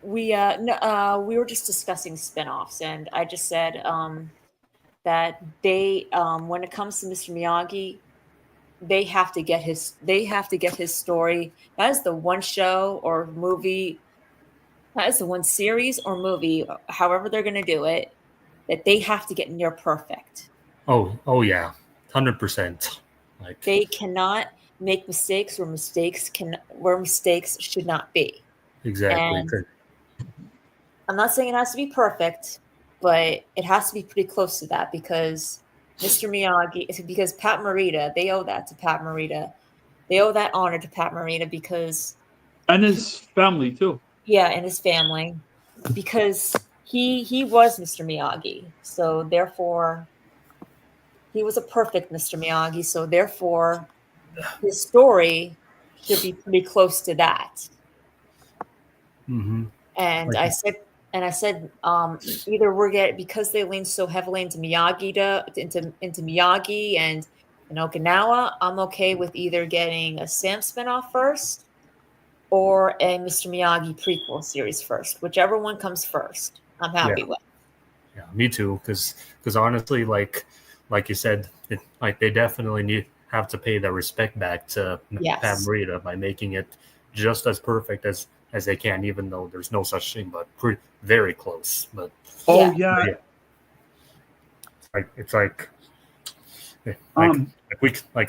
We we were just discussing spinoffs, and I just said that they when it comes to Mr. Miyagi, they have to get his story. That is the one show or movie, that is the one series or movie, however they're going to do it, that they have to get near perfect.
Oh yeah, 100%. Like
They cannot make mistakes where mistakes should not be.
exactly.
And I'm not saying it has to be perfect, but it has to be pretty close to that because Mr. Miyagi, because Pat Morita, they owe that to Pat Morita. They owe that honor to Pat Morita because,
And his family too.
yeah, and his family, because he was Mr. Miyagi. So therefore, he was a perfect Mr. Miyagi. So therefore, his story should be pretty close to that.
Mm-hmm.
And
Like-
I said, And I said, either we're getting, because they lean so heavily into into Miyagi and Okinawa, I'm okay with either getting a Sam spinoff first or a Mr. Miyagi prequel series first, whichever one comes first. I'm happy with.
Yeah, me too. Because honestly, like you said, like they definitely have to pay the respect back to Pat Morita by making it just as perfect as they can, even though there's no such thing, but very close. But it's like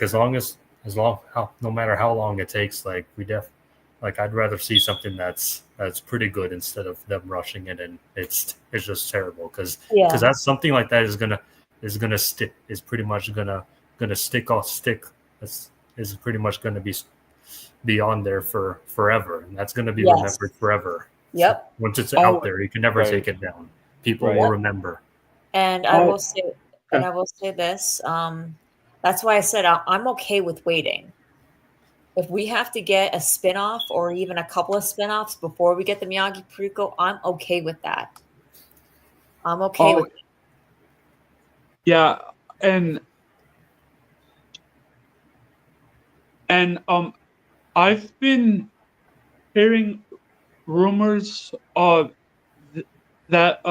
as long how no matter how long it takes, like I'd rather see something that's pretty good instead of them rushing it, and it's just terrible because that's something like that is gonna stick, is pretty much gonna stick. Is pretty much gonna be on there for forever, and that's gonna be remembered forever.
Yep.
So once it's out there, you can never take it down. People will remember.
And I will say this. That's why I said I'm okay with waiting. If we have to get a spinoff or even a couple of spinoffs before we get the Miyagi prequel, I'm okay with that. I'm okay with it.
Yeah, and I've been hearing rumors of that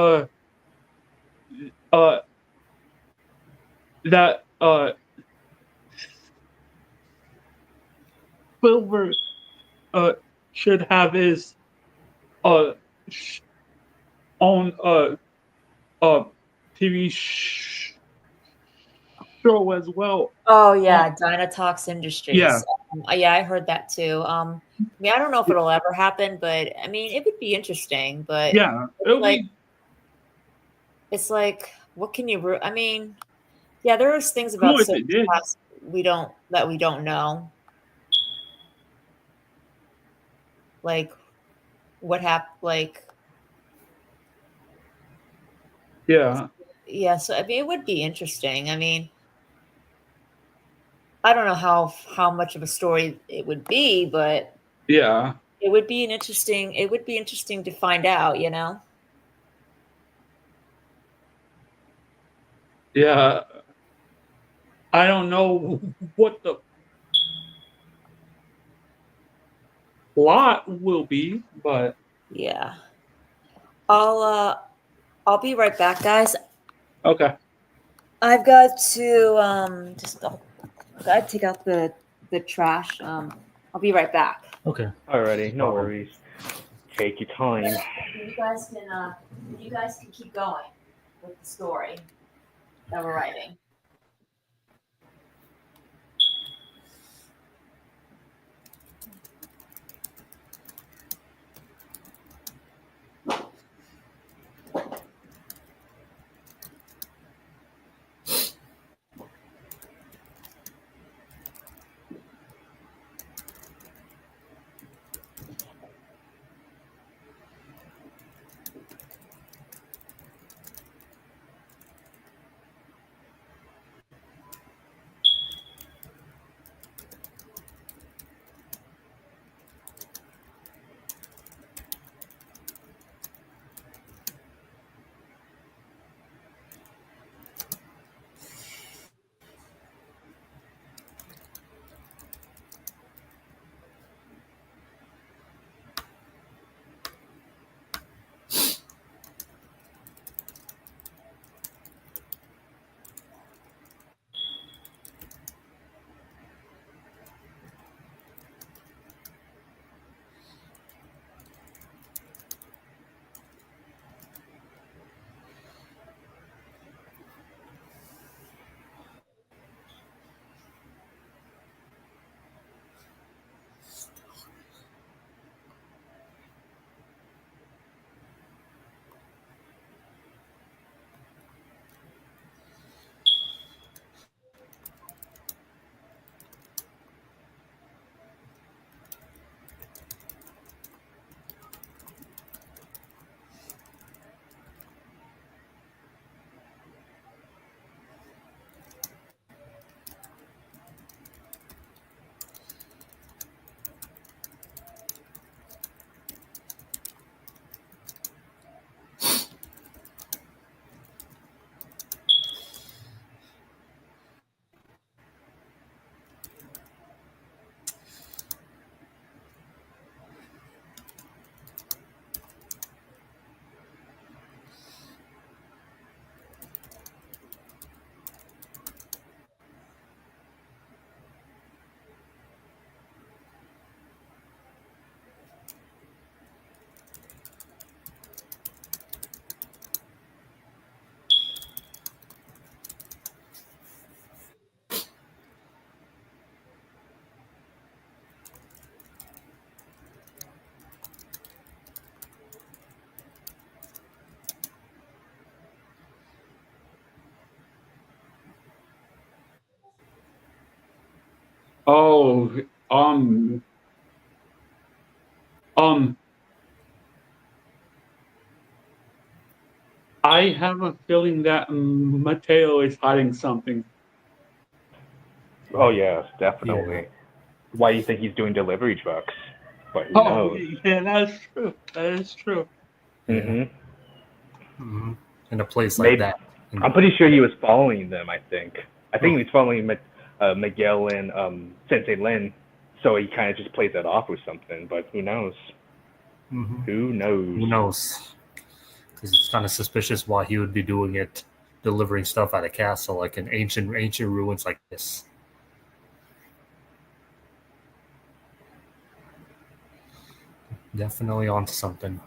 Silver should have his own TV show as well.
Oh yeah, Dynatox Industries.
Yeah.
Yeah, I heard that too. I mean, I don't know if it'll ever happen, but I mean, it would be interesting. But
yeah,
it's like, what can you? I mean, yeah, there's things about we don't know. Like, what happened? Like,
yeah.
So I mean, it would be interesting. I mean, I don't know how much of a story it would be, but
yeah,
it would be interesting to find out,
Yeah. I don't know what the plot will be, but
yeah. I'll be right back, guys.
Okay.
I've got to gotta take out the trash. I'll be right back.
Okay.
Alrighty, no worries. Take your time.
You guys can keep going with the story that we're writing.
Oh, um, um, I have a feeling that Mateo is hiding something.
Oh yes,
Yeah.
definitely. Why do you think he's doing delivery trucks? But who
Oh,
knows?
yeah, that's true. That is true.
Yeah.
Mhm.
Hmm. In a place like
Maybe
that.
I'm pretty sure he was following them. I think
Oh.
he was following Miguel and Sensei Lin, so he kind of just plays that off or something. But who knows?
Mm-hmm.
Who knows?
Who knows? Because it's kind of suspicious why he would be doing it, delivering stuff at a castle, like in ancient ruins like this. Definitely onto something.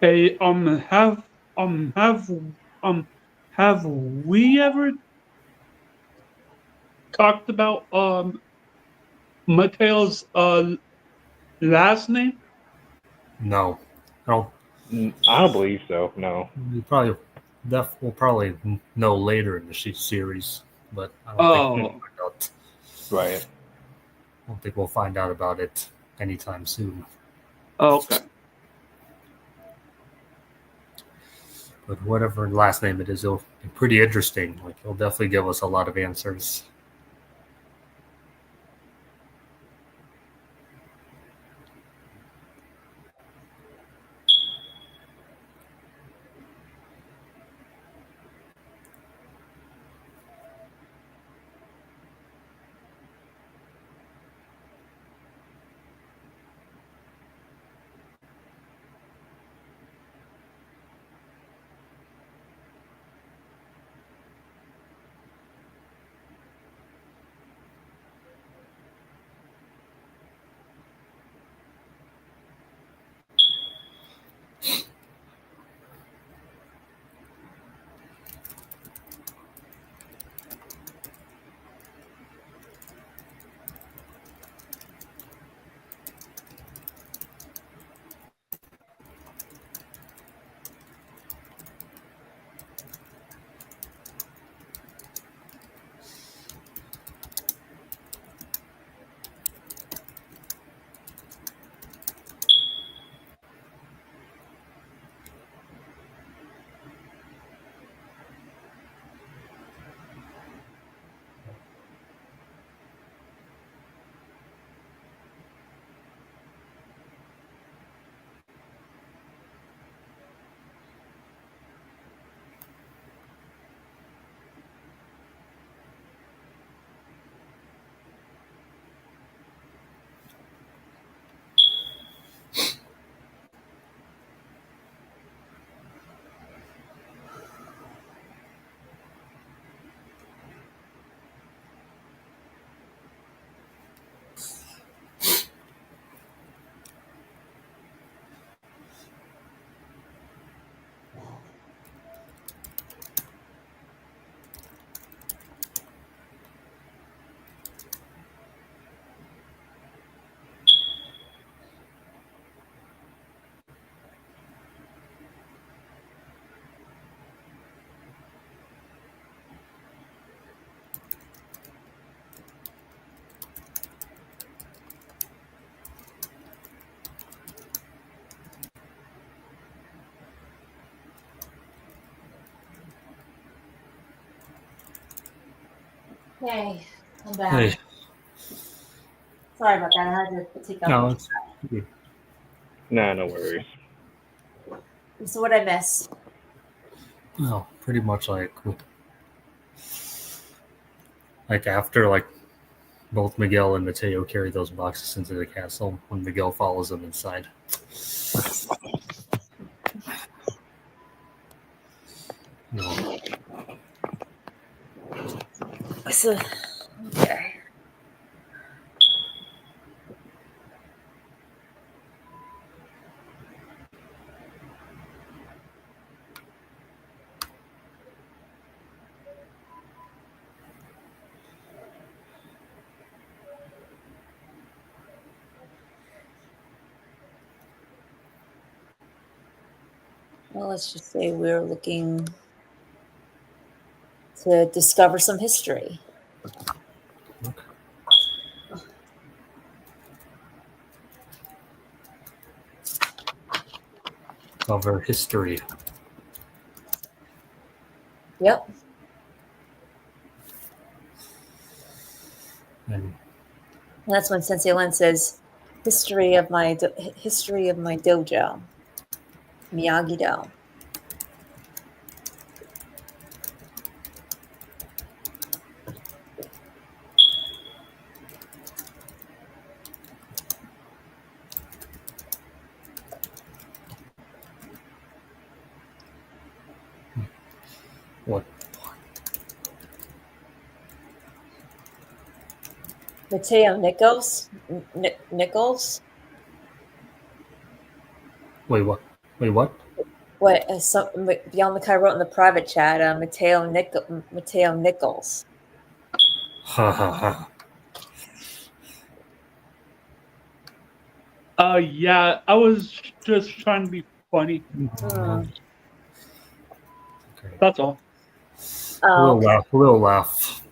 Hey, um, have we ever talked about Mateo's last name?
No, I don't.
I don't believe so. No.
We'll probably know later in the series, but I don't think we'll
Oh,
find out.
Right.
I don't think we'll find out about it anytime soon.
okay.
But whatever last name it is, it'll be pretty interesting. Like it'll definitely give us a lot of answers.
Okay, I'm back.
Hey,
Sorry about that. I had to take
no,
out.
it's
Nah, no worries.
So what I miss?
well, pretty much like after like both Miguel and Mateo carry those boxes into the castle when Miguel follows them inside. No,
So, okay. Well, let's just say we're looking to discover some history.
cover history.
Yep.
And
That's when Sensei Len says, history of my dojo, Miyagi-Do.
what?
Mateo Nichols. Nichols.
Wait, what? Wait, what?
What? Beyond Makai wrote in the private chat. Mateo Nichols.
Ha ha ha.
Yeah, I was just trying to be funny.
Hmm.
Okay.
That's all.
Oh,
We'll laugh.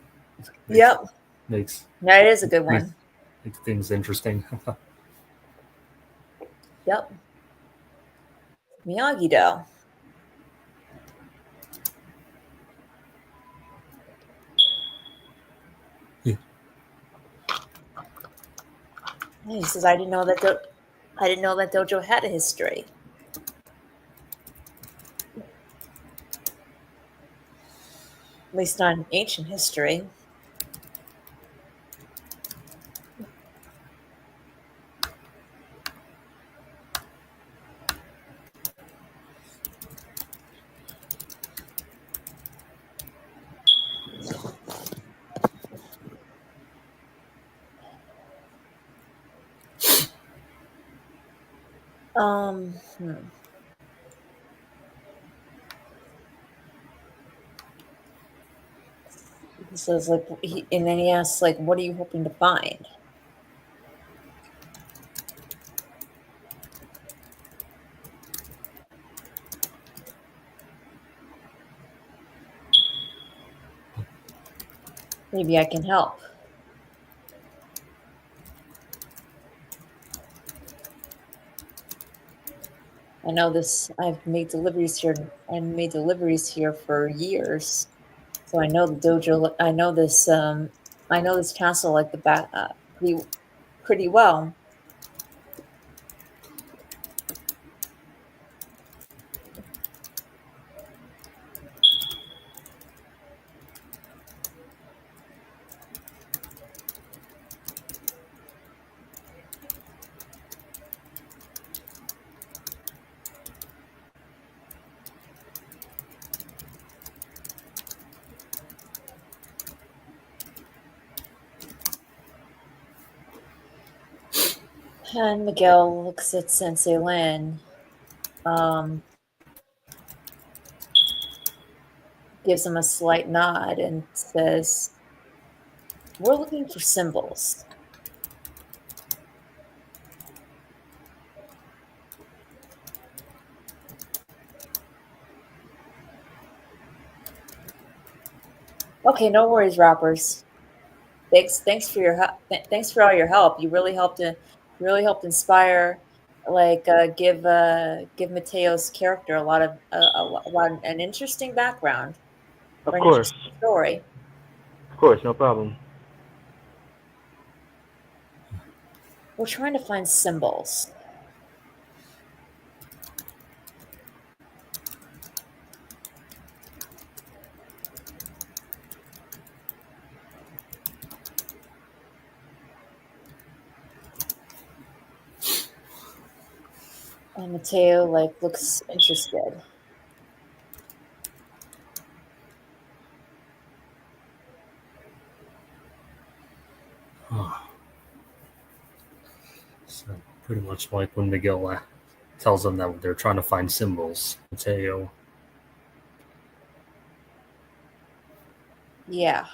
yep.
Makes
That is a good one.
makes things interesting.
Yep. Miyagi-Do.
Yeah.
He says, I didn't know that dojo had a history. At least not an ancient history. Hmm. He says, and then he asks, what are you hoping to find? Maybe I can help. I know this. I've made deliveries here. I made deliveries here for years, so I know the dojo. I know this. I know this castle like the back pretty well. And Miguel looks at Sensei Lin. Gives him a slight nod and says, "We're looking for symbols." Okay, no worries, rappers. Thanks for your help. Thanks for all your help. You really helped inspire, give Mateo's character a lot of an interesting background
Of
or an
course.
interesting story.
course, no problem.
We're trying to find symbols. And Mateo looks interested.
So pretty much like when Miguel tells them that they're trying to find symbols. Mateo.
Yeah.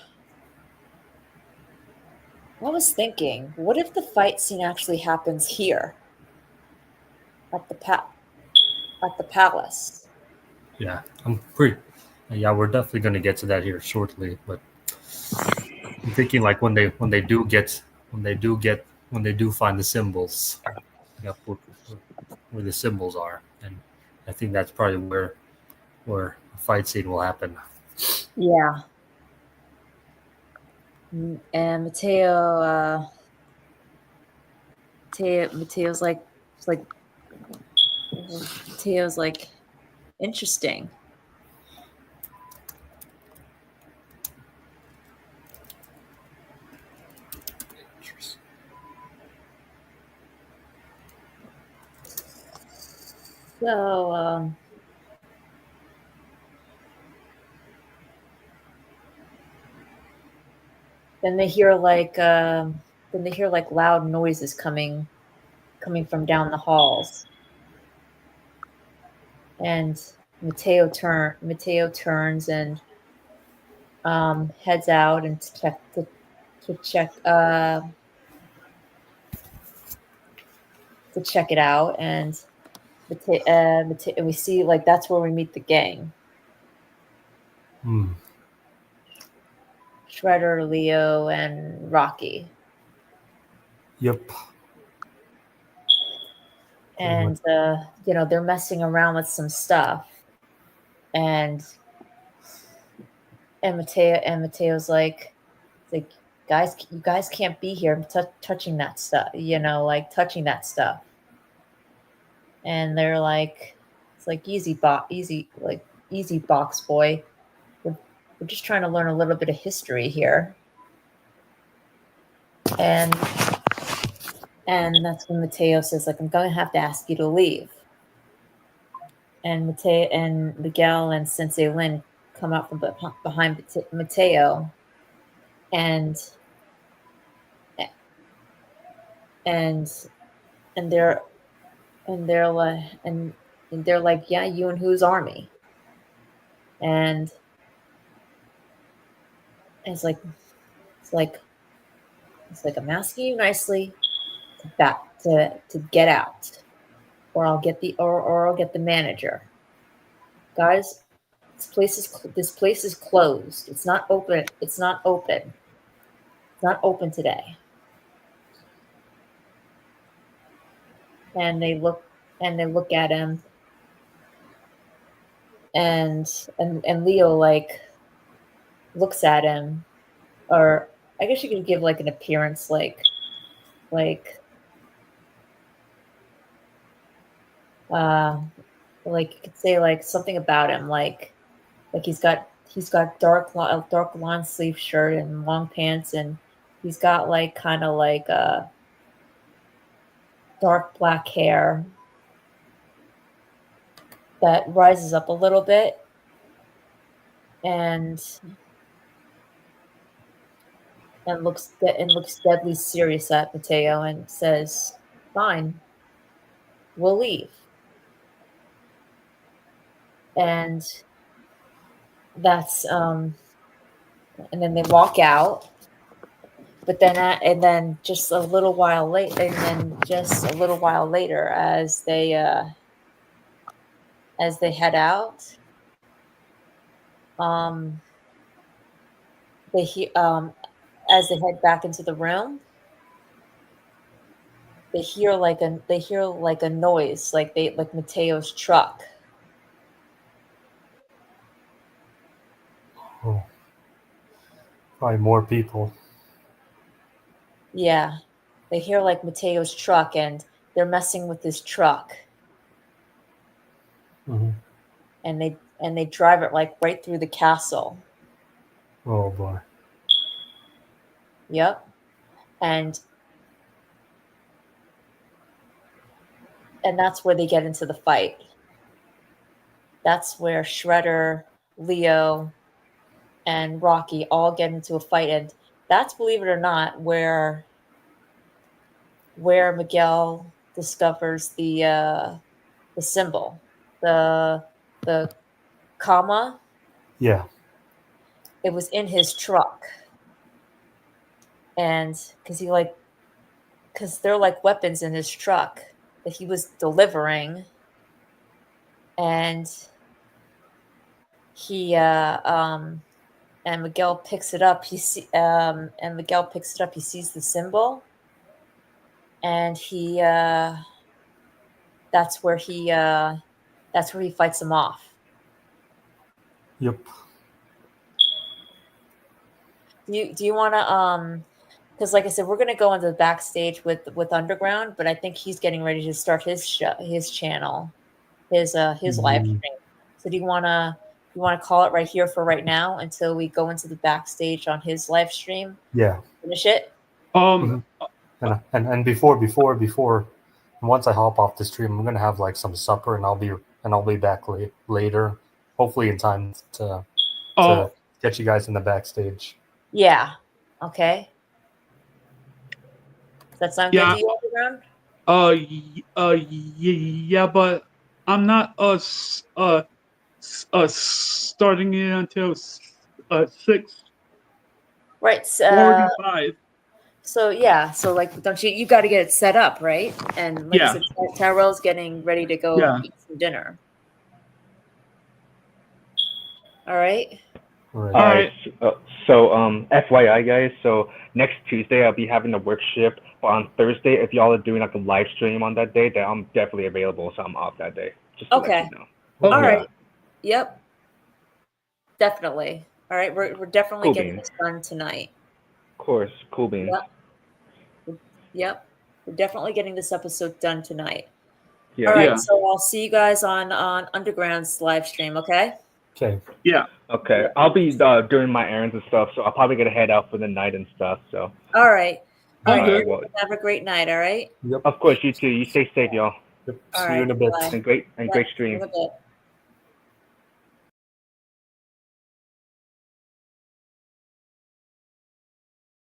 I was thinking, what if the fight scene actually happens here at the palace?
Yeah, we're definitely going to get to that here shortly. But I'm thinking like when they do find the symbols, where the symbols are, and I think that's probably where a fight scene will happen.
Yeah. And Mateo's like interesting. So then they hear loud noises coming from down the halls. And Mateo turns and heads out and to check it out. And we see that's where we meet the gang. Shredder, Leo, and Rocky.
Yep.
And they're messing around with some stuff, and Mateo's like, guys, you guys can't be here touching that stuff, touching that stuff. And they're like, it's like easy box boy. We're just trying to learn a little bit of history here. And that's when Mateo says, I'm going to have to ask you to leave. And Mateo and Miguel and Sensei Lin come out from behind Mateo, and they're like, yeah, you and whose army? And it's like I'm asking you nicely to get out, or I'll get the manager. Guys, this place is closed. It's not open. It's not open today. And they look at him, and Leo looks at him, or I guess you could give an appearance you could say something about him, like he's got dark long sleeve shirt and long pants, and he's got kind of dark black hair that rises up a little bit, and looks deadly serious at Mateo and says, "Fine, we'll leave." And that's and then they walk out. But then just a little while later, as they head out, they hear as they head back into the room, they hear a noise, like Mateo's truck.
Oh. Probably more people.
Yeah, they hear like Mateo's truck, and they're messing with his truck,
Hmm.
and they drive it like right through the castle.
Oh boy.
Yep, and that's where they get into the fight. That's where Shredder, Leo, and Rocky all get into a fight, and that's, believe it or not, where Miguel discovers the symbol, the the comma.
Yeah.
It was in his truck, and because they're like weapons in his truck that he was delivering, and he and Miguel picks it up. And Miguel picks it up. He sees the symbol, and that's where he fights him off.
Yep.
Do you want to because like I said, we're gonna go into the backstage with Underground, but I think he's getting ready to start his channel, his live
Mm.
stream. So do you wanna call it right here for right now until we go into the backstage on his live stream?
Yeah.
Finish it.
Um,
And before once I hop off the stream, I'm gonna have like some supper, and I'll be back later, hopefully in time to get you guys in the backstage.
Yeah. Okay. Does that sound good
Yeah.
to you, Underground?
Yeah, but I'm not starting it until 6:45.
Right. So yeah. So like, don't you got to get it set up, right? And like I
Yeah.
said, Tyrell's getting ready to go
Yeah.
eat some dinner. All right.
Right.
All right. So, FYI, guys. So next Tuesday I'll be having a workshop. But on Thursday, if y'all are doing like a live stream on that day, then I'm definitely available. So I'm off that day. Just to
Okay.
let you know.
Okay.
All right. Yep. Definitely. All right. We're definitely
Cool
getting
beans.
this done tonight.
Of course, cool beans.
Yep. We're definitely getting this episode done tonight.
Yeah.
All right.
Yeah.
So I'll see you guys on Underground's live stream. Okay.
Okay.
Yeah.
Okay.
Yeah.
I'll be doing my errands and stuff, so I'll probably gonna head out for the night and stuff. So.
All right. All right.
Okay.
Well,
Have a great night. All right.
Yep.
of course, you too. You stay safe, y'all.
Yep.
All
See you in a
right.
bit.
Bye.
And great
Yep,
stream.
see you in a bit.